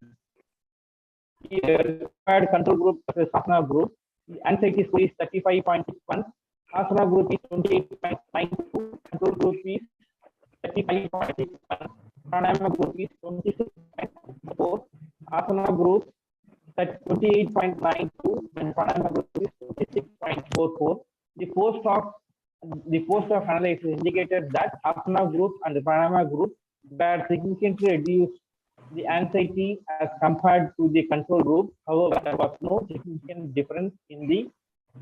Here, required control group versus asana group. The anxiety score is 35.61. Asana group is 28.92. Control group is 35.61. Pranayama group is 26.4. Asana group 28.92 and pranayama group is 26.44. The post hoc analysis indicated that asana group and the pranayama group were significantly reduced the anxiety as compared to the control group. However, there was no significant difference in the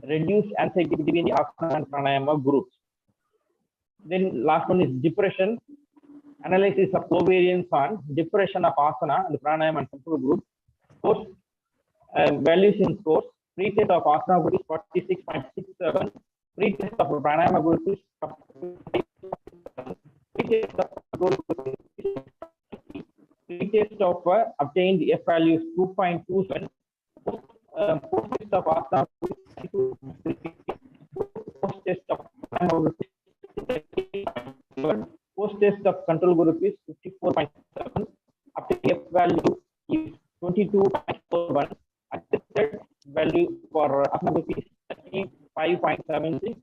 reduced anxiety between the asana and pranayama groups. Then last one is depression. Analysis of covariance on depression of asana and pranayama and control group. Scores, values in scores. Pre-test of asana group is 46.67. Pre-test of pranayama group is 55.7. Pre-test of control group is 50. Pre-test of obtained F value is 2.27. Post-test of asana group is 2.3. Post-test of pranayama group is 30.7. Post-test of control group is 54.7. Obtained F value is 22.41. Adjusted value for asana group is 35.76.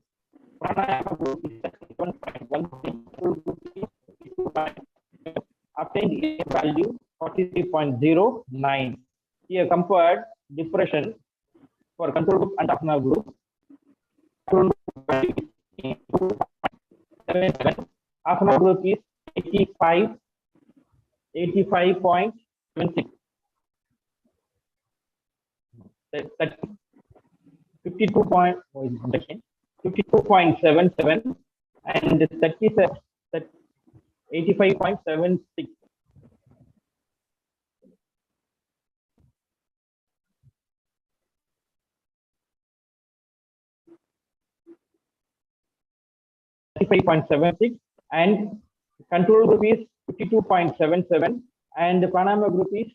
Pranayama group is 31.13. Control group is 52.7. Obtained F value 43.09. He compared depression for control group and asana group. Control group is 2.77. Asana group is 85.76. That's 52.77 and 85.76. And control group is 52.77 and the pranayama group is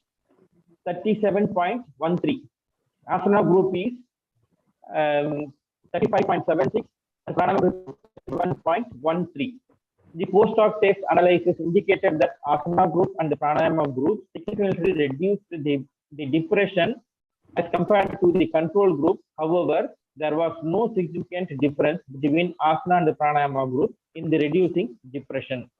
37.13. Asana group is 35.76 and pranayama group is 1.13. The post-hoc test analysis indicated that asana group and the pranayama group significantly reduced the depression as compared to the control group. However, there was no significant difference between asana and the pranayama group in the reducing depression.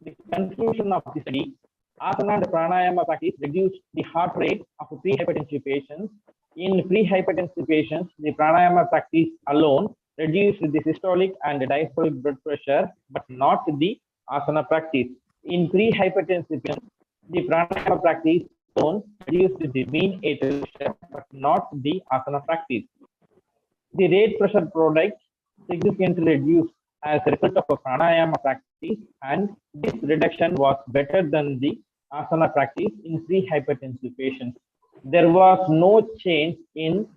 The conclusion of the study: asana and pranayama practice reduced the heart rate of pre-hypertensive patients. In pre-hypertensive patients, the pranayama practice alone reduced the systolic and diastolic blood pressure, but not the asana practice. In pre-hypertensive patients, the pranayama practice alone reduced the mean atrial pressure, but not the asana practice. The rate pressure product significantly reduced as a result of a pranayama practice, and this reduction was better than the asana practice in pre-hypertensive patients. There was no change in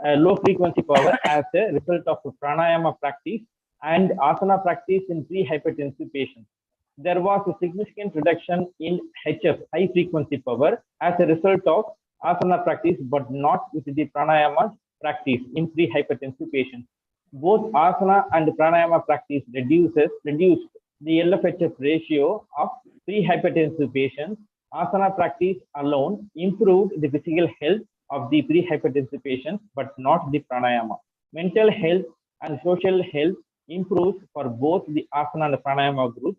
low frequency power as a result of pranayama practice and asana practice in pre-hypertensive patients. There was a significant reduction in HF, high frequency power, as a result of asana practice, but not with the pranayama practice in pre-hypertensive patients. Both asana and pranayama practice reduced the LFHF ratio of pre-hypertensive patients. Asana practice alone improved the physical health of the pre-hypertensive patients, but not the pranayama. Mental health and social health improves for both the asana and pranayama group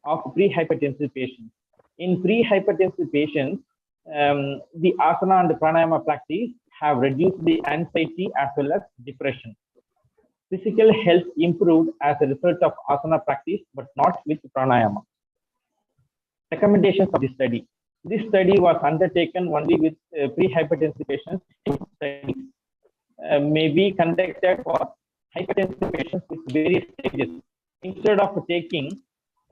of pre-hypertensive patients. In pre-hypertensive patients, the asana and pranayama practice have reduced the anxiety as well as depression. Physical health improved as a result of asana practice, but not with pranayama. Recommendations of the study. This study was undertaken only with pre-hypertensive patients. Studies may be conducted for hypertensive patients with various stages. Instead of taking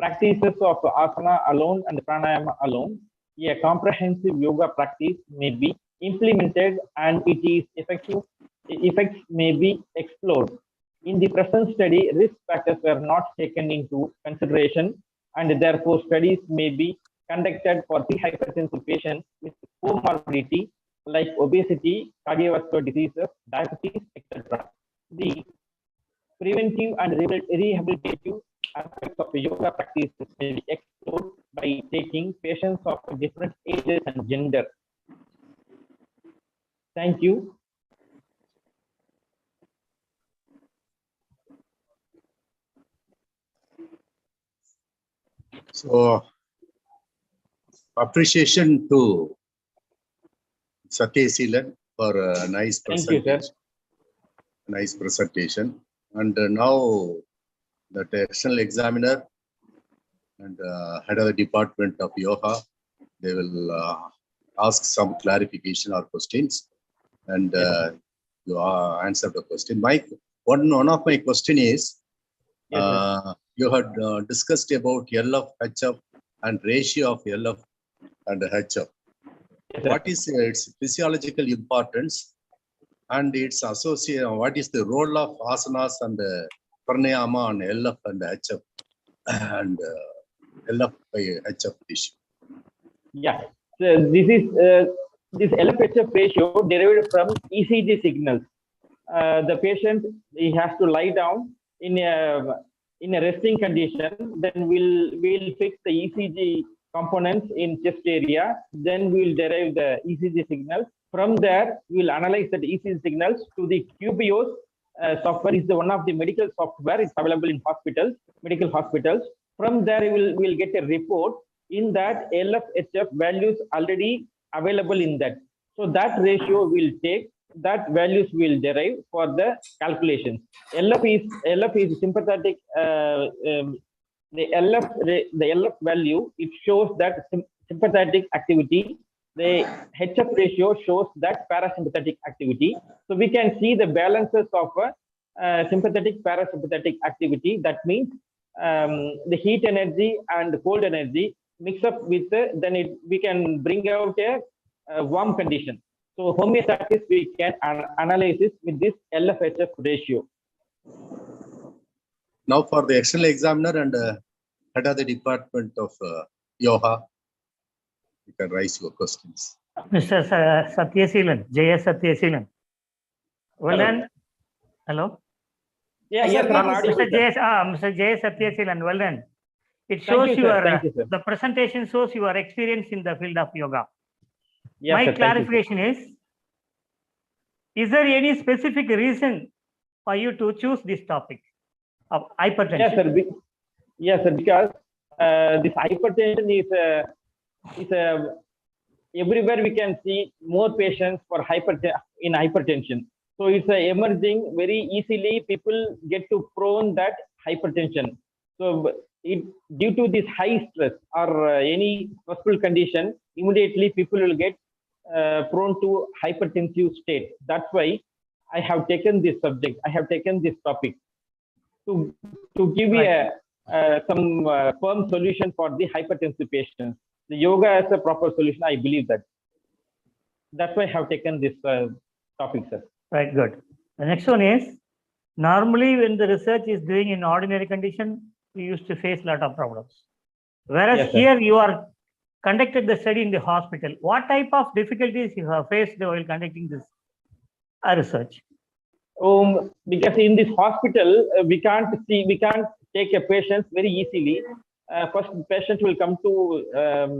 practices of asana alone and pranayama alone, a comprehensive yoga practice may be implemented and its effects may be explored. In the present study, risk factors were not taken into consideration, and therefore studies may be conducted for pre-hypertensive patients with comorbidity like obesity, cardiovascular diseases, diabetes, etc. The preventive and rehabilitative aspects of yoga practice may be explored by taking patients of different ages and gender. Thank you. So, appreciation to Settiaseelon for a nice presentation. Thank you, sir. Nice presentation. And now the external examiner and head of the department of yoga, they will ask some clarification or questions, and you answer the question. One of my question is, you had discussed about LF, HF and ratio of LF and HF. What is its physiological importance and its association? What is the role of asanas and pranayama on LF and HF and LF by HF tissue? Yeah, so this is this LF-HF ratio derived from ECG signals. The patient, he has to lie down in a resting condition. Then we'll fix the ECG components in chest area. Then we'll derive the ECG signals. From there, we'll analyze the ECG signals to the QPOS software. Is one of the medical software. It's available in hospitals, medical hospitals. From there, we'll get a report. In that, LF-HF values already available in that. So that ratio will take, that values will derive for the calculations. LF is sympathetic. The LF value, it shows that sympathetic activity. The HF ratio shows that parasympathetic activity. So we can see the balances of sympathetic parasympathetic activity. That means the heat energy and cold energy mix up with then we can bring out a warm condition. So homeostasis we can analyze it with this LF-HF ratio. Now for the external examiner and head of the department of Yoga, you can raise your questions. Mr. Jayasettiaseelon. Well Hello. then, hello. Yeah, yes, sir, I'm audible, sir. Mr. Jayasettiaseelon. Well then, it Thank shows you, sir. your Thank you, sir. the presentation shows your experience in the field of yoga. Yes, My sir. Thank you, sir. clarification is there any specific reason for you to choose this topic of hypertension? Yes, sir. Yes, sir. Because this hypertension is everywhere we can see more patients for hypertension. So it's emerging very easily. People get to prone that hypertension. So due to this high stress or any stressful condition, immediately people will get prone to hypertensive state. That's why I have taken this subject. I have taken this topic to give you some firm solution for the hypertensive patients. The yoga is a proper solution. I believe that. That's why I have taken this topic, sir. Right, good. The next one is, normally when the research is doing in ordinary condition, we used to face a lot of problems. Whereas Yes, sir. here you are conducted the study in the hospital. What type of difficulties you have faced while conducting this research? Because in this hospital, we can't take a patient very easily. First, patient will come to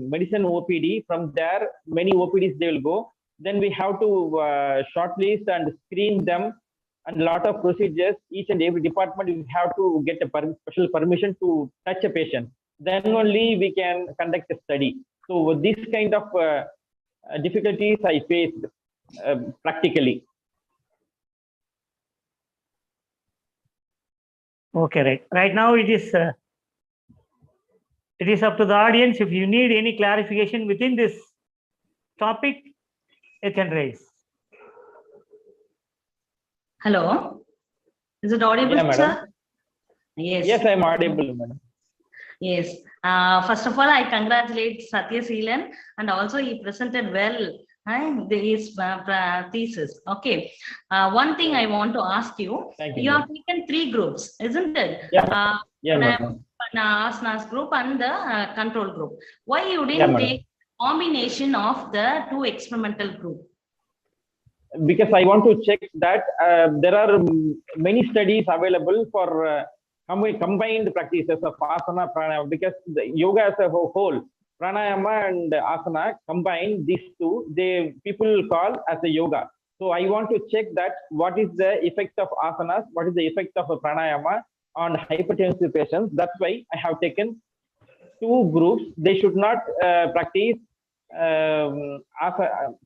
medicine OPD. From there, many OPDs they will go. Then we have to shortlist and screen them, and a lot of procedures. Each and every department we have to get a special permission to touch a patient. Then only we can conduct a study. So this kind of difficulties I faced practically. Okay, right. Right now it is up to the audience. If you need any clarification within this topic, you can raise. Hello, is it audible, Yeah, madam. sir? Yes. Yes, I am audible, madam. Yes. First of all, I congratulate Satyasheelan, and also he presented well his thesis. Okay. One thing I want to ask you. Thank you, You have madam. taken 3 groups, isn't it? Yeah. Yeah, madam. Asanas group and the control group. Why you Yeah, didn't madam. take combination of the 2 experimental group? Because I want to check that there are many studies available for combined practices of asana pranayama, because the yoga as a whole, pranayama and asana combined, these two people call as a yoga. So I want to check that what is the effect of asanas, what is the effect of a pranayama on hypertensive patients. That's why I have taken 2 groups. They should not practice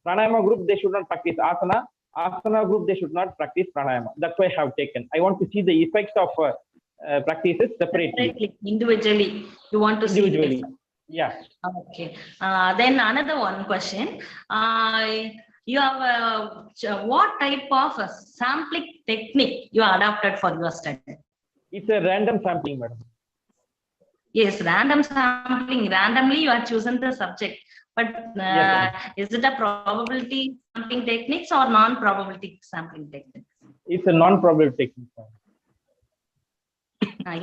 pranayama group, they should not practice asana group, they should not practice pranayama. That's why I have taken. I want to see the effects of practices separately. Individually, you want to see Individually. the Yeah. Okay. Then another one question. You have what type of sampling technique you adopted for your study? It's a random sampling, madam. Yes, random sampling. Randomly, you are chosen the subject. But Yes, is it a probability sampling techniques or non-probability sampling techniques? It's a non-probability technique, madam.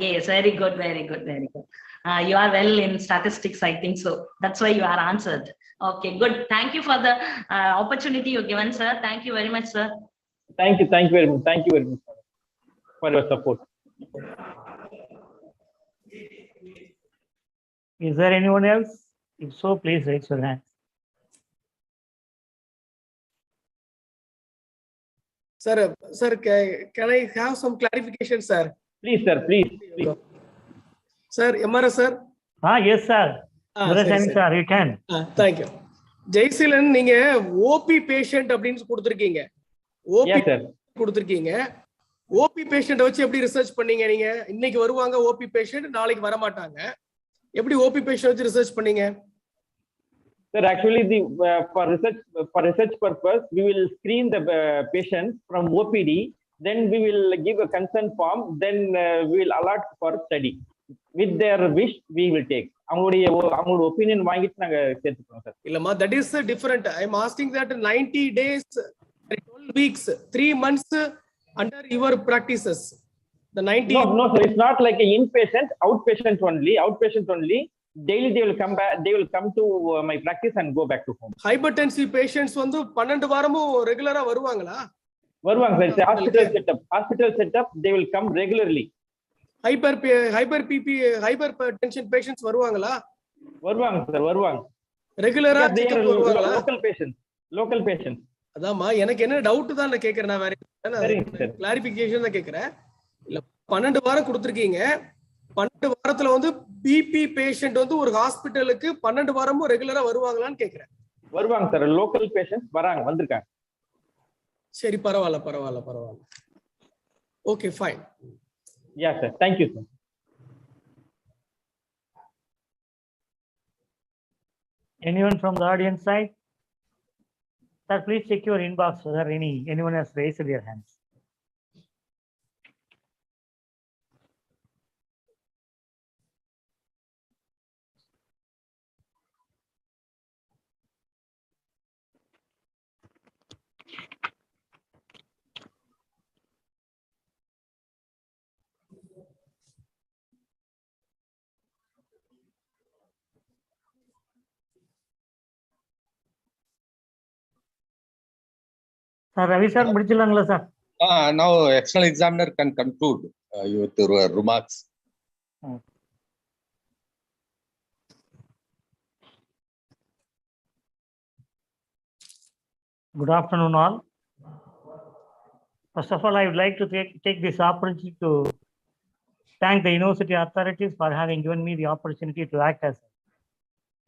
Yes, very good, very good, very good. You are well in statistics, I think so. That's why you are answered. Okay, good. Thank you for the opportunity you given, sir. Thank you very much, sir. Thank you very much. Thank you very much for your support. Is there anyone else? If so, please raise your hand. Sir, can I have some clarification, sir? Please, sir, please. Sir, MRS, sir? Yes, sir. Sorry, Sir, you can. Thank you. Jayaseelan, நீங்க OP patient அப்படின்னு கொடுத்திருக்கீங்க. OP Yes, sir. கொடுத்திருக்கீங்க. OP patient வச்சு எப்படி research பண்ணீங்க? நீங்க இன்னைக்கு வருவாங்க ஓபி பேஷண்ட், நாளைக்கு வர மாட்டாங்க. எப்படி ஓபி பேஷண்ட் வச்சு ரிசர்ச் பண்ணீங்க? Sir, actually, for research purpose, we will screen the patients from OPD. Then we will give a consent form. Then we will allot for study. With their wish, we will take. அவங்களோட opinion வாங்கிட்டு நாங்க சேர்த்துக்கிறோம் sir. இல்லம்மா, that is different. I am asking that 90 days, 12 weeks, 3 months under your practices. The 90. No, sir. It's not like an inpatient, outpatient only. Daily they will come back. They will come to my practice and go back to home. Hypertensive patients வந்து 12 வாரமும் ரெகுலரா வருவாங்களா? வருவாங்க sir. Hospital setup. They will come regularly. Hypertension patients வருவாங்களா? வருவாங்க sir, வருவாங்க. ரெகுலரா வருவாங்களா? Local patients. அதாம்மா, எனக்கு என்ன டவுட் தான் நான் கேக்குறேன். நான் வேற கிளாரிபிகேஷன் தான் கேக்குறேன். இல்ல 12 வாரம் கொடுத்திருக்கீங்க. 12 வாரத்துல வந்து பிபி பேஷண்ட் வந்து ஒரு ஹாஸ்பிடலுக்கு 12 வாரமும் ரெகுலரா வருவாங்களான்னு கேக்குறேன். வருவாங்க சார். லோக்கல் பேஷண்ட்ஸ் வந்திருக்காங்க. சரி, பரவாயில்ல. Okay, fine. Yeah, sir. Thank you, sir. Anyone from the audience side? Sir, please check your inbox whether anyone has raised their hands. Sir, Ravi sir, முடிச்சிடலாங்களா sir? Now external examiner can conclude with your remarks. Good afternoon all. First of all, I would like to take this opportunity to thank the university authorities for having given me the opportunity to act as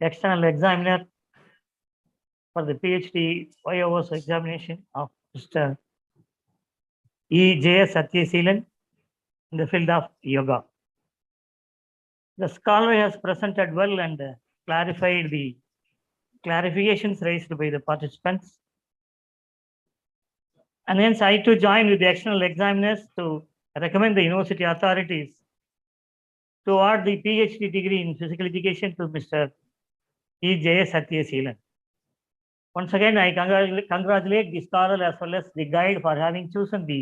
external examiner for the PhD Voce examination of Mr.E.Jayasettiaseelon in the field of yoga. The scholar has presented well and clarified the clarifications raised by the participants. And hence I too join with the external examiners to recommend the university authorities to award the PhD degree in physical education to Mr. E.Jayasettiaseelon. Once again, I congratulate the scholar as well as the guide for having chosen the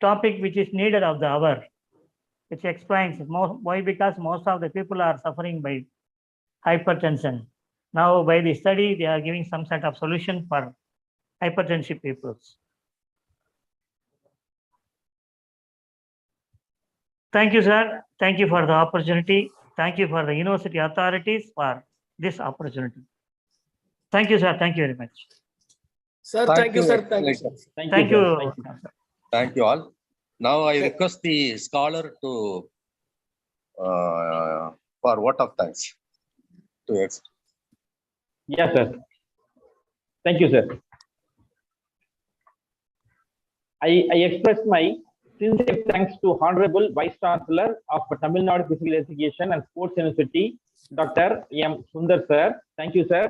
topic which is needed of the hour, which explains why, because most of the people are suffering by hypertension. Now, by the study, they are giving some sort of solution for hypertensive people. Thank you, sir. Thank you for the opportunity. Thank you for the university authorities for this opportunity. Thank you, sir. Thank you very much. Sir, thank you, sir. Thank you. Thank you. Thank you all. Now I request the scholar to for vote of thanks. Yes, sir. Thank you, sir. I express my sincere thanks to Honorable Vice Chancellor of Tamil Nadu Physical Education and Sports University, Dr. M. Sundar, sir. Thank you, sir.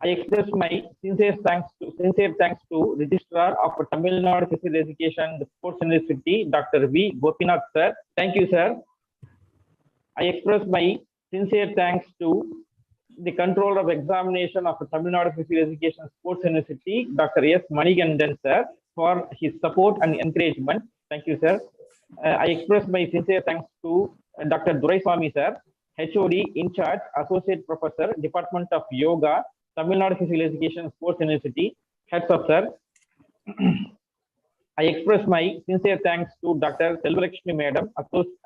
I express my sincere thanks to Registrar of Tamil Nadu Physical Education and Sports University, Dr. V. Gopinath, sir. Thank you, sir. I express my sincere thanks to the Controller of Examination of Tamil Nadu Physical Education and Sports University, Dr. S. Manigandan, sir, for his support and encouragement. Thank you, sir. I express my sincere thanks to Dr. Duraiswamy, sir, HOD in charge, Associate Professor, Department of Yoga, Tamil Nadu Physical Education and Sports University. Heads up, sir. I express my sincere thanks to Dr. Selvalakshmi Madam,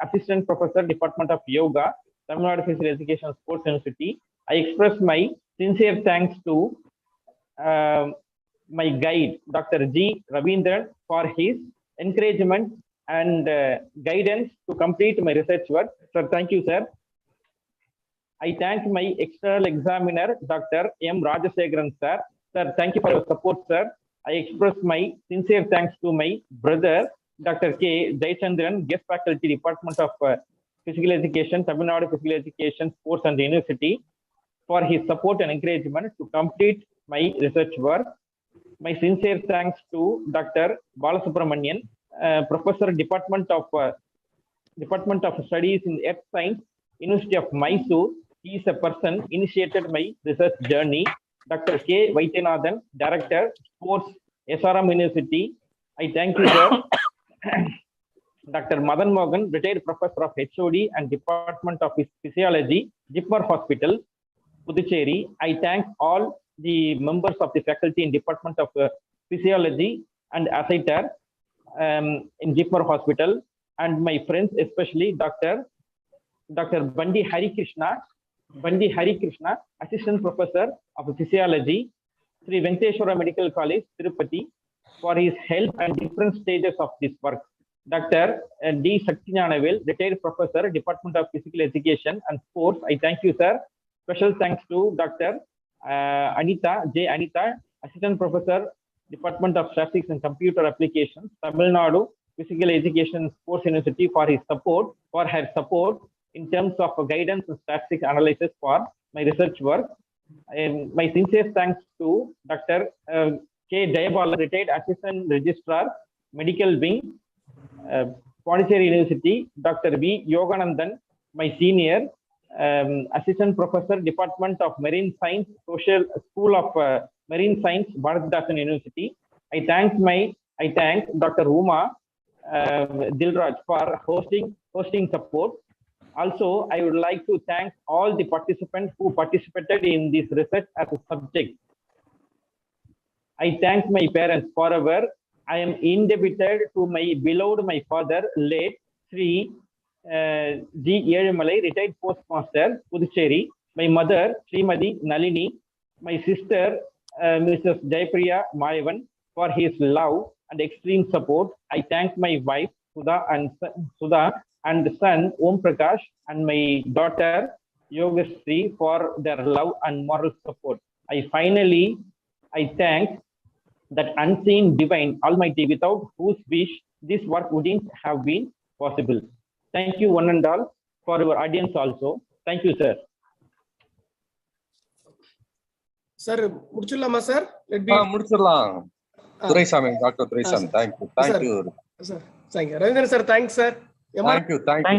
Assistant Professor, Department of Yoga, Tamil Nadu Physical Education and Sports University. I express my sincere thanks to my guide, Dr. G. Ravindran, for his encouragement and guidance to complete my research work. Sir, thank you, sir. I thank my external examiner, Dr. M. Rajasekharan, sir. Sir, thank you for your support, sir. I express my sincere thanks to my brother, Dr. K. Jayachandran, guest faculty, Department of Physical Education, Tamil Nadu Physical Education, Sports and University, for his support and encouragement to complete my research work. My sincere thanks to Dr. Balasubramanian, Professor, Department of Studies in Earth Science, University of Mysore. He is a person initiated my research journey. Dr. K. Vaityanathan, Director, Sports, SRM University. I thank you, sir. Dr. Madan Mogan, retired Professor of HOD and Department of Physiology, Jipmer Hospital, Puducherry. I thank all the members of the faculty in Department of Physiology and Ascitor in Jipmer Hospital, and my friends, especially Dr. Bandi Hari Krishna, Assistant Professor of Physiology, Sri Venkateshwara Medical College, Tirupati, for his help and different stages of this work. Dr. D. Saktinanavel, retired Professor, Department of Physical Education and Sports. I thank you, sir. Special thanks to Dr. Anita, Assistant Professor, Department of Statistics and Computer Applications, Tamil Nadu Physical Education and Sports University, for her support in terms of guidance and statistics analysis for my research work. My sincere thanks to Dr. K. Jayabala, retired Assistant Registrar, Medical Wing, Pondicherry University, Dr. V. Yoganandan, my senior, Assistant Professor, Department of Marine Science, School of Marine Science, Bharatdasan University. I thank Dr. Uma Dilraj for hosting support. Also, I would like to thank all the participants who participated in this research as a subject. I thank my parents forever. I am indebted to my father, late Sri G. Yerumalai, retired postmaster, Puducherry. My mother, Srimadi Nalini. My sister, Mrs. Jayapriya Mayavan, for his love and extreme support. I thank my wife, Sudha and son, Om Prakash, and my daughter, Yogashri, for their love and moral support. I thank that unseen divine Almighty, without whose wish this work wouldn't have been possible. Thank you, one and all, for your audience also. Thank you, sir. Sir, முடிச்சிடலாமா sir? முடிச்சிடலாம். Duraisamy, doctor Duraisamy, thank you. Sir, thank you. Ravindran sir, thanks sir. Thank you.